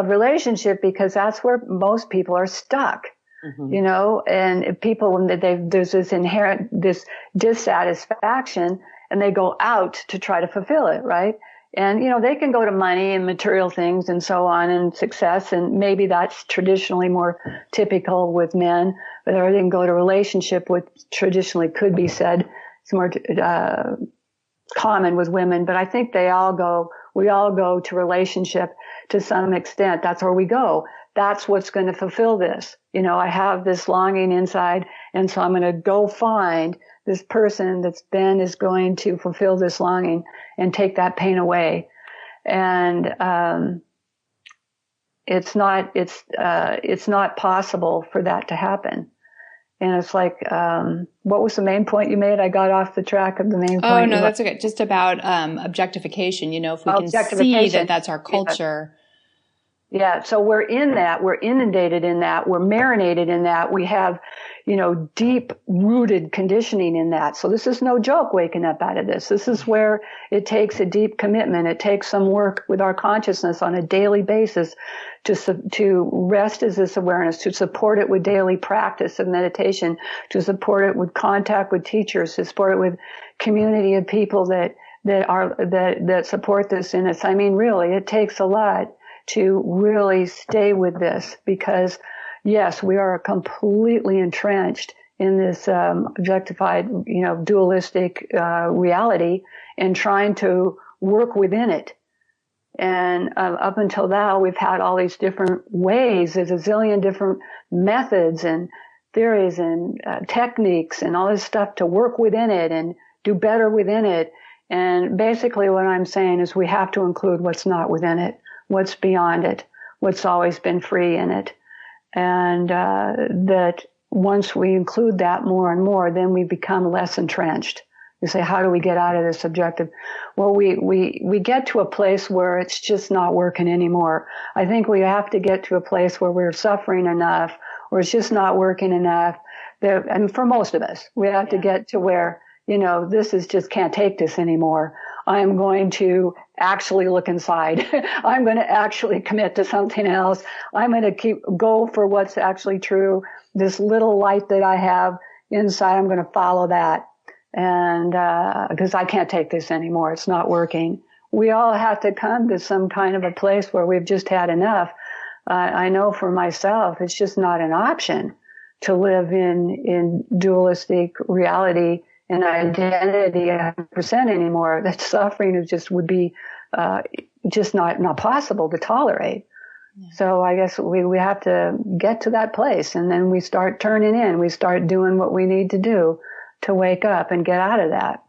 relationship, because that's where most people are stuck. And people, there's this inherent, this dissatisfaction, and they go out to try to fulfill it, right? And, they can go to money and material things and so on and success. And maybe that's traditionally more typical with men, but or they can go to relationship, which traditionally could be said it's more common with women. But I think we all go to relationship to some extent. That's where we go. That's what's going to fulfill this. I have this longing inside, and so I'm going to go find this person that then is going to fulfill this longing and take that pain away. And it's not possible for that to happen. And it's like, what was the main point you made? I got off the track of the main point. Oh, no, that's okay. Just about objectification. If we can see that that's our culture. Yeah. So we're in that. We're inundated in that. We're marinated in that. We have, deep rooted conditioning in that. So this is no joke waking up out of this. This is where it takes a deep commitment. It takes some work with our consciousness on a daily basis to rest as this awareness, to support it with daily practice of meditation, to support it with contact with teachers, to support it with community of people that support this in us. I mean, really, it takes a lot to really stay with this, because yes, we are completely entrenched in this objectified, dualistic reality, and trying to work within it. And up until now, we've had all these different ways. There's a zillion different methods and theories and techniques and all this stuff to work within it and do better within it. And basically what I'm saying is we have to include what's not within it, what's beyond it, what's always been free in it. And that once we include that more and more, then we become less entrenched. You say, how do we get out of this subjective? Well, we get to a place where it's just not working anymore. I think we have to get to a place where we're suffering enough, or it's just not working enough. And for most of us, we have to get to where, this is just can't take this anymore. I'm going to actually look inside. I'm going to actually commit to something else. I'm going to go for what's actually true. This little light that I have inside, I'm going to follow that. And, because I can't take this anymore. It's not working. We all have to come to some kind of a place where we've just had enough. I know for myself, it's just not an option to live in dualistic reality and identity 100% anymore. That suffering would be just not possible to tolerate. Yeah. So I guess we have to get to that place, and then we start turning in. We start doing what we need to do to wake up and get out of that.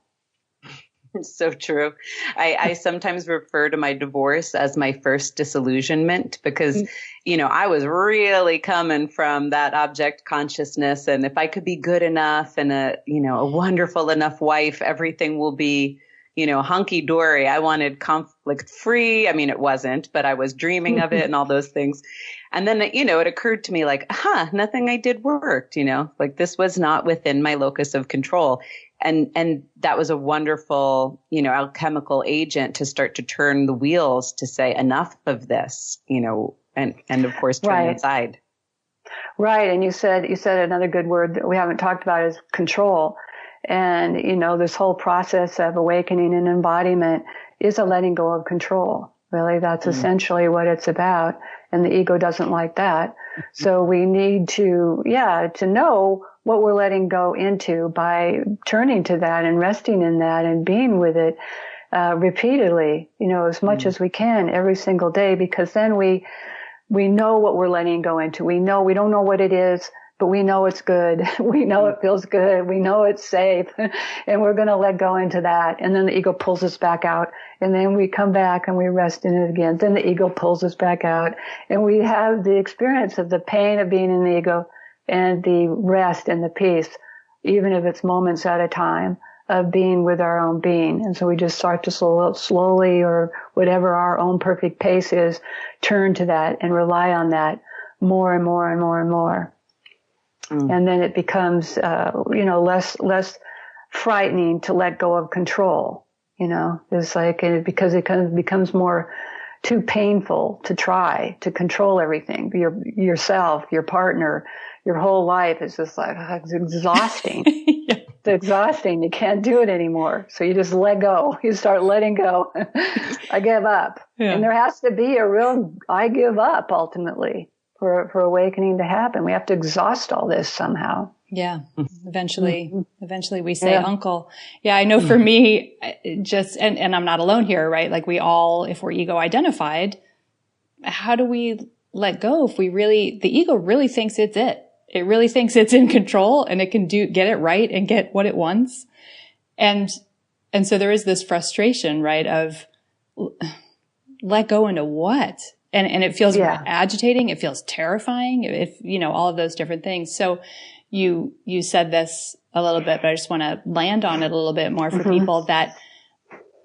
It's so true. I sometimes refer to my divorce as my first disillusionment, because, I was really coming from that object consciousness. And if I could be good enough and a wonderful enough wife, everything will be, hunky dory. I wanted conflict free. I mean, it wasn't, but I was dreaming of it and all those things. And then, it occurred to me like, nothing I did worked, like this was not within my locus of control. And that was a wonderful, alchemical agent to start to turn the wheels to say enough of this, and of course turn inside. Right. And you said another good word that we haven't talked about is control. And, this whole process of awakening and embodiment is a letting go of control. Really, that's essentially what it's about. And the ego doesn't like that. So we need to know what we're letting go into by turning to that and resting in that and being with it, repeatedly, as much as we can every single day, because then we know what we're letting go into. We don't know what it is, but we know it's good. We know it feels good. We know it's safe, and we're going to let go into that. And then the ego pulls us back out, and then we come back and we rest in it again. Then the ego pulls us back out, and we have the experience of the pain of being in the ego and the rest and the peace, even if it's moments at a time, of being with our own being. And so we just start to slowly, or whatever our own perfect pace is, turn to that and rely on that more and more and more and more. And then it becomes, less frightening to let go of control. It's like, because it kind of becomes more too painful to try to control everything. Yourself, your partner, your whole life is just like, it's exhausting. exhausting. You can't do it anymore. So you just let go. You start letting go. I give up. Yeah. And there has to be a real, I give up ultimately for awakening to happen. We have to exhaust all this somehow. Yeah. Eventually we say uncle. Yeah. I know for me, just, and I'm not alone here, right? Like we all, if we're ego identified, how do we let go if the ego really thinks it's it? It really thinks it's in control and it can get it right and get what it wants. And so there is this frustration, right? Of let go into what? And it feels agitating. It feels terrifying. If, all of those different things. So you said this a little bit, but I just want to land on it a little bit more for people that,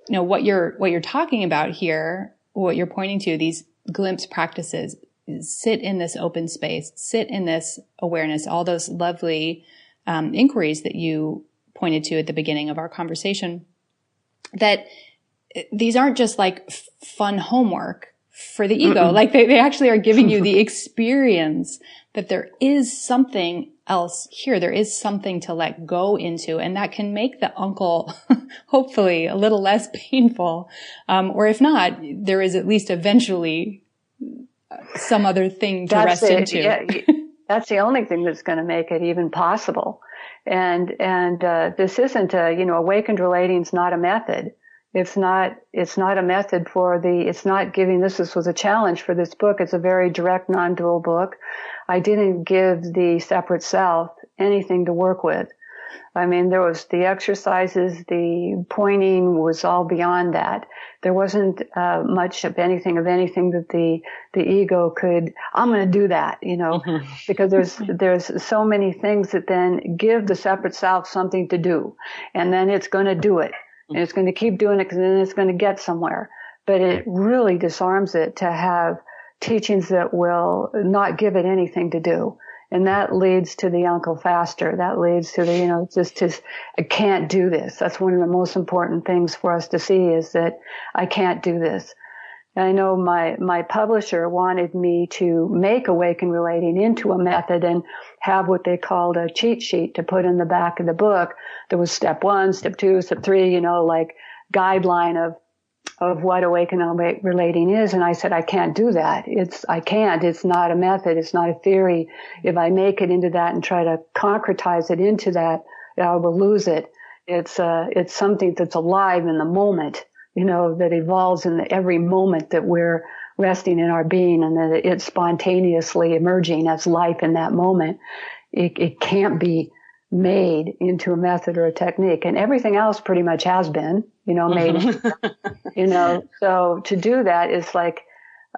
what you're talking about here, what you're pointing to, these glimpse practices, sit in this open space, sit in this awareness, all those lovely inquiries that you pointed to at the beginning of our conversation, that these aren't just like fun homework for the ego. Like they actually are giving you the experience that there is something else here. There is something to let go into, and that can make the uncle hopefully a little less painful. Or if not, there is at least eventually some other thing to rest into. Yeah, that's the only thing that's going to make it even possible. And this isn't awakened relating is not a method. It's not a method it's not giving, this was a challenge for this book. It's a very direct, non-dual book. I didn't give the separate self anything to work with. I mean, there was the exercises, the pointing was all beyond that. There wasn't much of anything that the ego could, I'm going to do that, because there's so many things that then give the separate self something to do. And then it's going to do it. And it's going to keep doing it because then it's going to get somewhere. But it really disarms it to have teachings that will not give it anything to do. And that leads to the uncle faster. That leads to the, I can't do this. That's one of the most important things for us to see is that I can't do this. And I know my publisher wanted me to make Awaken Relating into a method and have what they called a cheat sheet to put in the back of the book. There was step 1, step 2, step 3, like guideline of what Awaken Relating is. And I said, I can't do that. It's not a method. It's not a theory. If I make it into that and try to concretize it into that, I will lose it. It's something that's alive in the moment, that evolves in every moment that we're resting in our being, and that it's spontaneously emerging as life in that moment. It can't be made into a method or a technique, and everything else pretty much has been, made, so to do that is like,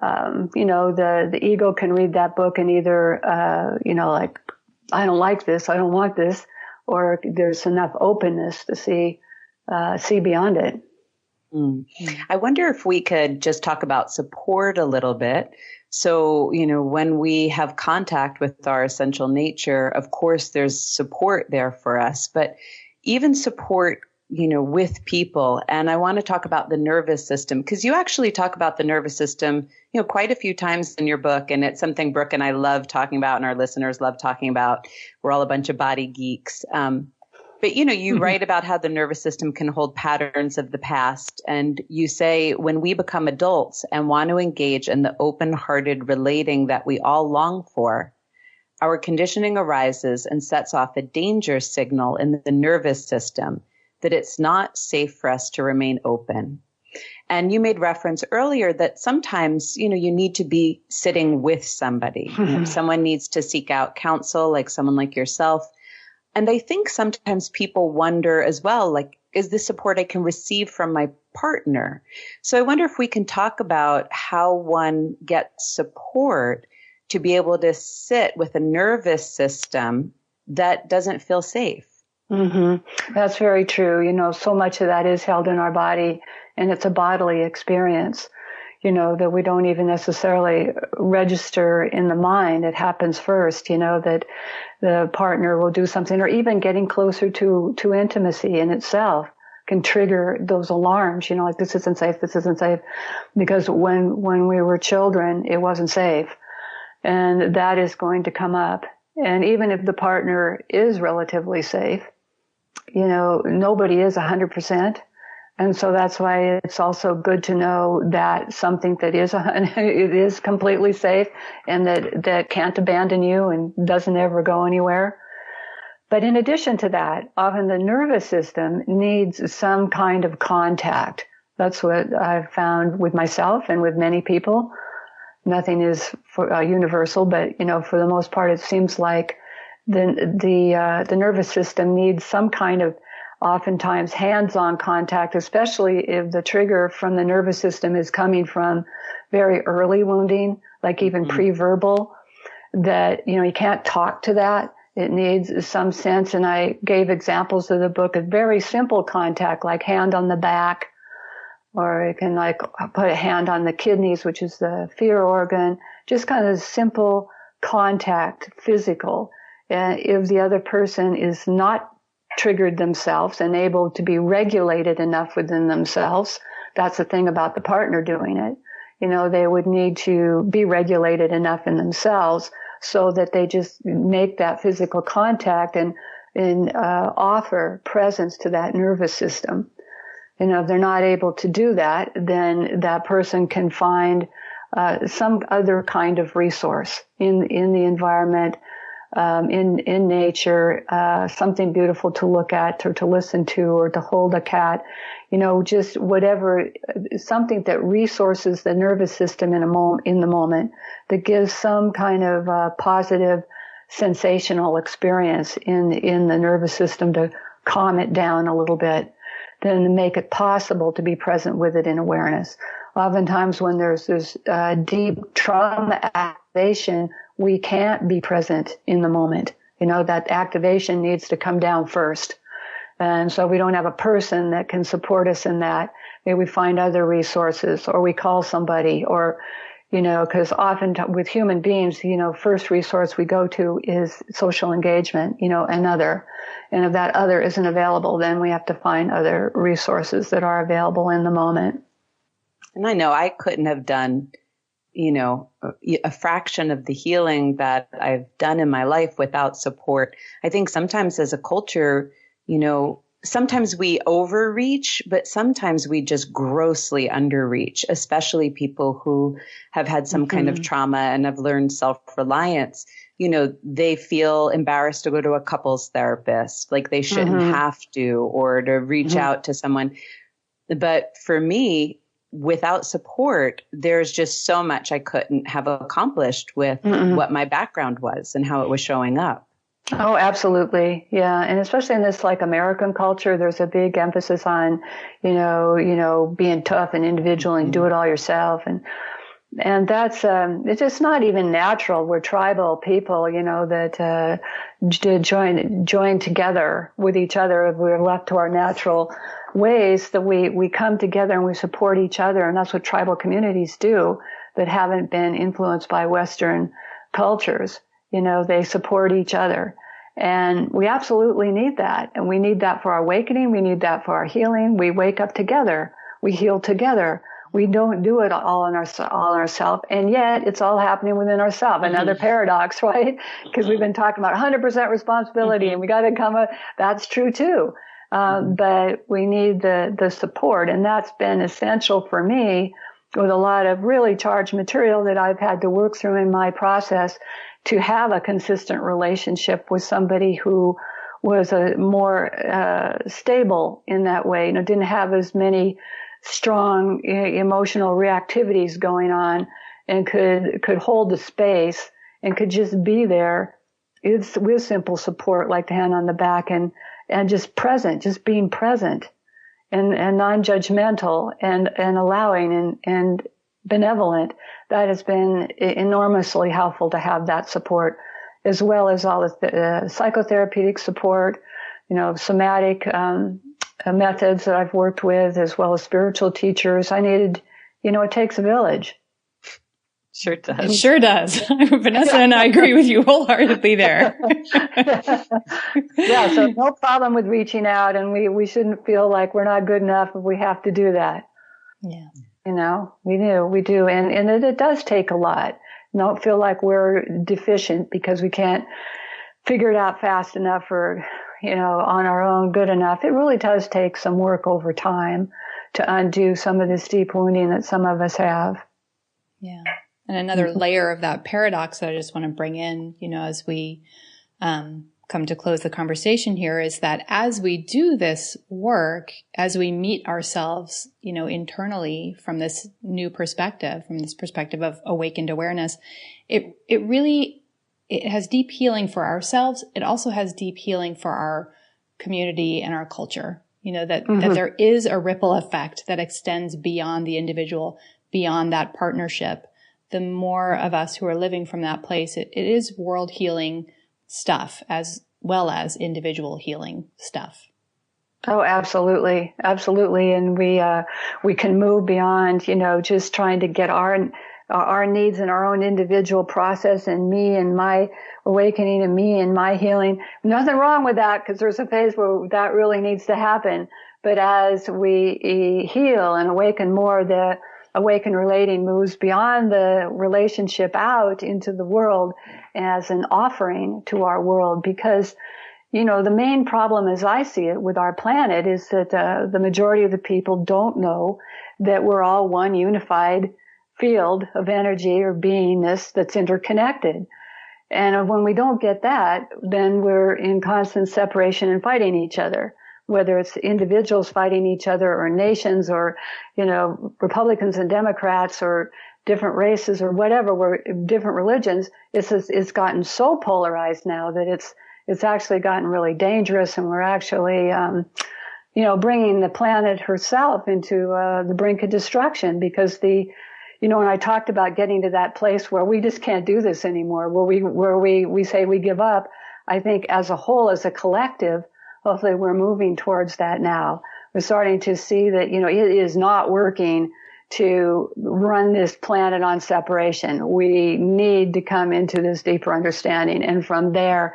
the ego can read that book and either, like, I don't like this, I don't want this, or there's enough openness to see beyond it. I wonder if we could just talk about support a little bit. So, when we have contact with our essential nature, of course, there's support there for us, but even support, with people. And I want to talk about the nervous system, because you actually talk about the nervous system, quite a few times in your book. And it's something Brooke and I love talking about, and our listeners love talking about. We're all a bunch of body geeks. But, you write about how the nervous system can hold patterns of the past. And you say, when we become adults and want to engage in the open-hearted relating that we all long for, our conditioning arises and sets off a danger signal in the nervous system that it's not safe for us to remain open. And you made reference earlier that sometimes, you need to be sitting with somebody. Someone needs to seek out counsel, like someone like yourself. And I think sometimes people wonder as well, like, is this support I can receive from my partner? So I wonder if we can talk about how one gets support to be able to sit with a nervous system that doesn't feel safe. That's very true. So much of that is held in our body, and it's a bodily experience, that we don't even necessarily register in the mind. It happens first, that the partner will do something, or even getting closer to intimacy in itself can trigger those alarms, like this isn't safe, because when we were children, it wasn't safe. And that is going to come up. And even if the partner is relatively safe, nobody is 100%. And so that's why it's also good to know that something that it is completely safe and that can't abandon you and doesn't ever go anywhere. But in addition to that, often the nervous system needs some kind of contact. That's what I've found with myself and with many people. Nothing is universal, but for the most part, it seems like the nervous system needs some kind of, oftentimes, hands-on contact, especially if the trigger from the nervous system is coming from very early wounding, like even pre-verbal. That you can't talk to that. It needs some sense, and I gave examples of the book of very simple contact, like hand on the back, or you can put a hand on the kidneys, which is the fear organ, just kind of simple contact, physical. If the other person is not triggered themselves and able to be regulated enough within themselves, that's the thing about the partner doing it. They would need to be regulated enough in themselves so that they just make that physical contact and offer presence to that nervous system. If they're not able to do that, then that person can find some other kind of resource in the environment, in nature, something beautiful to look at or to listen to or to hold a cat, just whatever, something that resources the nervous system in the moment, that gives some kind of positive sensational experience in the nervous system to calm it down a little bit, then to make it possible to be present with it in awareness. Oftentimes when there's this deep trauma activation, we can't be present in the moment. That activation needs to come down first. And so we don't have a person that can support us in that. Maybe we find other resources, or we call somebody, or, because often with human beings, first resource we go to is social engagement, another. And if that other isn't available, then we have to find other resources that are available in the moment. And I know I couldn't have done, a fraction of the healing that I've done in my life without support. I think sometimes as a culture, sometimes we overreach, but sometimes we just grossly underreach, especially people who have had some kind of trauma and have learned self-reliance. They feel embarrassed to go to a couples therapist, like they shouldn't have to, or to reach out to someone. But for me, without support, there's just so much I couldn't have accomplished with what my background was and how it was showing up. Oh, absolutely. Yeah. And especially in this American culture, there's a big emphasis on, being tough and individual and do it all yourself. And that's, it's just not even natural. We're tribal people, that, join together with each other. If we're left to our natural ways, that we come together and we support each other. And that's what tribal communities do that haven't been influenced by Western cultures. They support each other. And we absolutely need that. And we need that for our awakening. We need that for our healing. We wake up together. We heal together. We don't do it all on ourselves. And yet it's all happening within ourselves. Another paradox, right? Because we've been talking about 100% responsibility and we got to come up. That's true too. But we need the support. And that's been essential for me with a lot of really charged material that I've had to work through in my process to have a consistent relationship with somebody who was a more stable in that way, didn't have as many strong emotional reactivities going on, and could hold the space and could just be there with simple support like the hand on the back and just present, just being present and non-judgmental and allowing and benevolent. That has been enormously helpful to have that support, as well as all the psychotherapeutic support, somatic methods that I've worked with, as well as spiritual teachers. I needed, it takes a village. Sure does. It sure does. Vanessa and I agree with you wholeheartedly there. Yeah, so no problem with reaching out, and we shouldn't feel like we're not good enough if we have to do that. Yeah. We do. And it does take a lot. Don't feel like we're deficient because we can't figure it out fast enough, or, on our own good enough. It really does take some work over time to undo some of this deep wounding that some of us have. Yeah. And another layer of that paradox that I just want to bring in, as we come to close the conversation here, is that as we do this work, as we meet ourselves, internally from this new perspective, from this perspective of awakened awareness, it has deep healing for ourselves. It also has deep healing for our community and our culture. That there is a ripple effect that extends beyond the individual, beyond that partnership. The more of us who are living from that place, it is world healing stuff as well as individual healing stuff. Oh, absolutely. Absolutely. And we can move beyond, just trying to get our needs and our own individual process and me and my awakening and me and my healing. Nothing wrong with that, because there's a phase where that really needs to happen. But as we heal and awaken more, the awakened relating moves beyond the relationship out into the world as an offering to our world. Because, the main problem as I see it with our planet is that the majority of the people don't know that we're all one unified field of energy or beingness that's interconnected. And when we don't get that, then we're in constant separation and fighting each other, whether it's individuals fighting each other or nations or, Republicans and Democrats or different races or whatever, we're different religions. It's gotten so polarized now that it's actually gotten really dangerous, and we're actually, bringing the planet herself into the brink of destruction, because when I talked about getting to that place where we just can't do this anymore, where we say we give up, I think as a whole, as a collective, hopefully we're moving towards that now. We're starting to see that, it is not working to run this planet on separation. We need to come into this deeper understanding, and from there,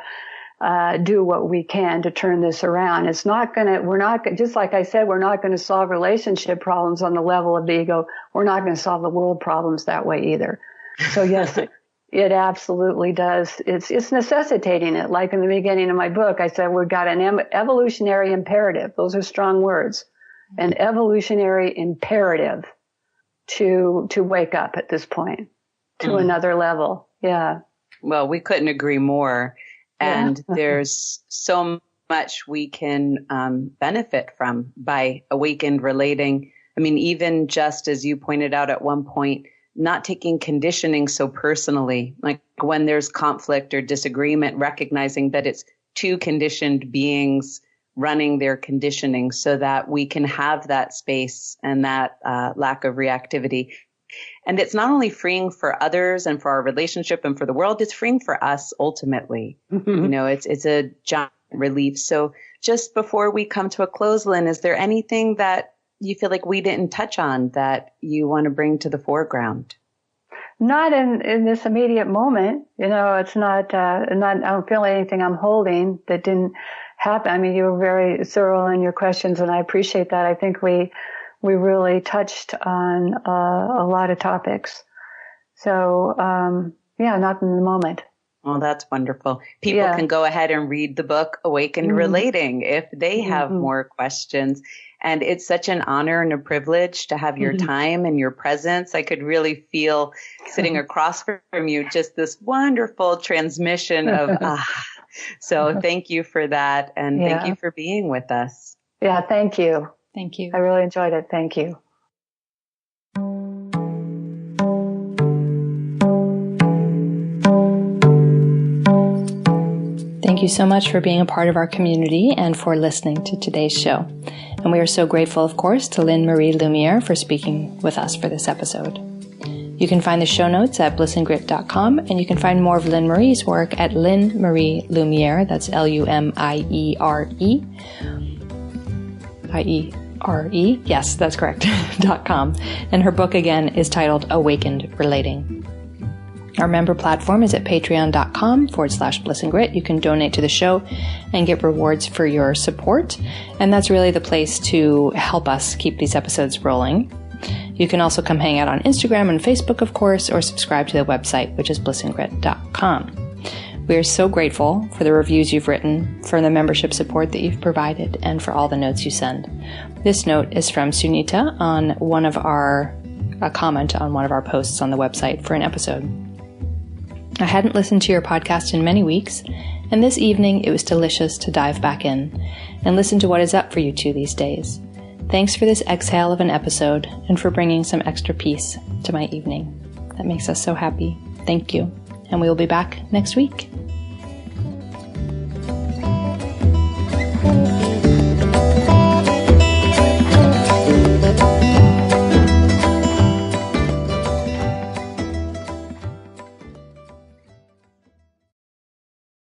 do what we can to turn this around. Just like I said, we're not going to solve relationship problems on the level of the ego. We're not going to solve the world problems that way either. So yes, it absolutely does. It's necessitating it. Like in the beginning of my book, I said, we've got an evolutionary imperative. Those are strong words. An evolutionary imperative to wake up at this point to another level. Yeah. Well, we couldn't agree more. And there's so much we can benefit from by awakened relating. I mean, even just as you pointed out at one point, not taking conditioning so personally, like when there's conflict or disagreement, recognizing that it's two conditioned beings running their conditioning so that we can have that space and that lack of reactivity. And it's not only freeing for others and for our relationship and for the world, it's freeing for us ultimately. It's a giant relief. So just before we come to a close, Lynn, is there anything that you feel like we didn't touch on that you want to bring to the foreground? Not in this immediate moment. It's not, I don't feel anything I'm holding that didn't happen. I mean, you were very thorough in your questions, and I appreciate that. I think we really touched on a lot of topics. So, not in the moment. Well, that's wonderful. People can go ahead and read the book, Awakened Relating, if they have more questions. And it's such an honor and a privilege to have your time and your presence. I could really feel sitting across from you, just this wonderful transmission of, So thank you for that. And thank you for being with us. Yeah, thank you. Thank you. I really enjoyed it. Thank you. Thank you so much for being a part of our community and for listening to today's show. And we are so grateful, of course, to Lynn Marie Lumiere for speaking with us for this episode. You can find the show notes at blissandgrit.com, and you can find more of Lynn Marie's work at Lynn Marie Lumiere. That's LUMIERE. Yes, that's correct. .com. And her book again is titled Awakened Relating. Our member platform is at patreon.com/blissandgrit. You can donate to the show and get rewards for your support. And that's really the place to help us keep these episodes rolling. You can also come hang out on Instagram and Facebook, of course, or subscribe to the website, which is blissandgrit.com. We are so grateful for the reviews you've written, for the membership support that you've provided, and for all the notes you send. This note is from Sunita on a comment on one of our posts on the website for an episode. I hadn't listened to your podcast in many weeks, and this evening it was delicious to dive back in and listen to what is up for you two these days. Thanks for this exhale of an episode and for bringing some extra peace to my evening. That makes us so happy. Thank you. And we will be back next week.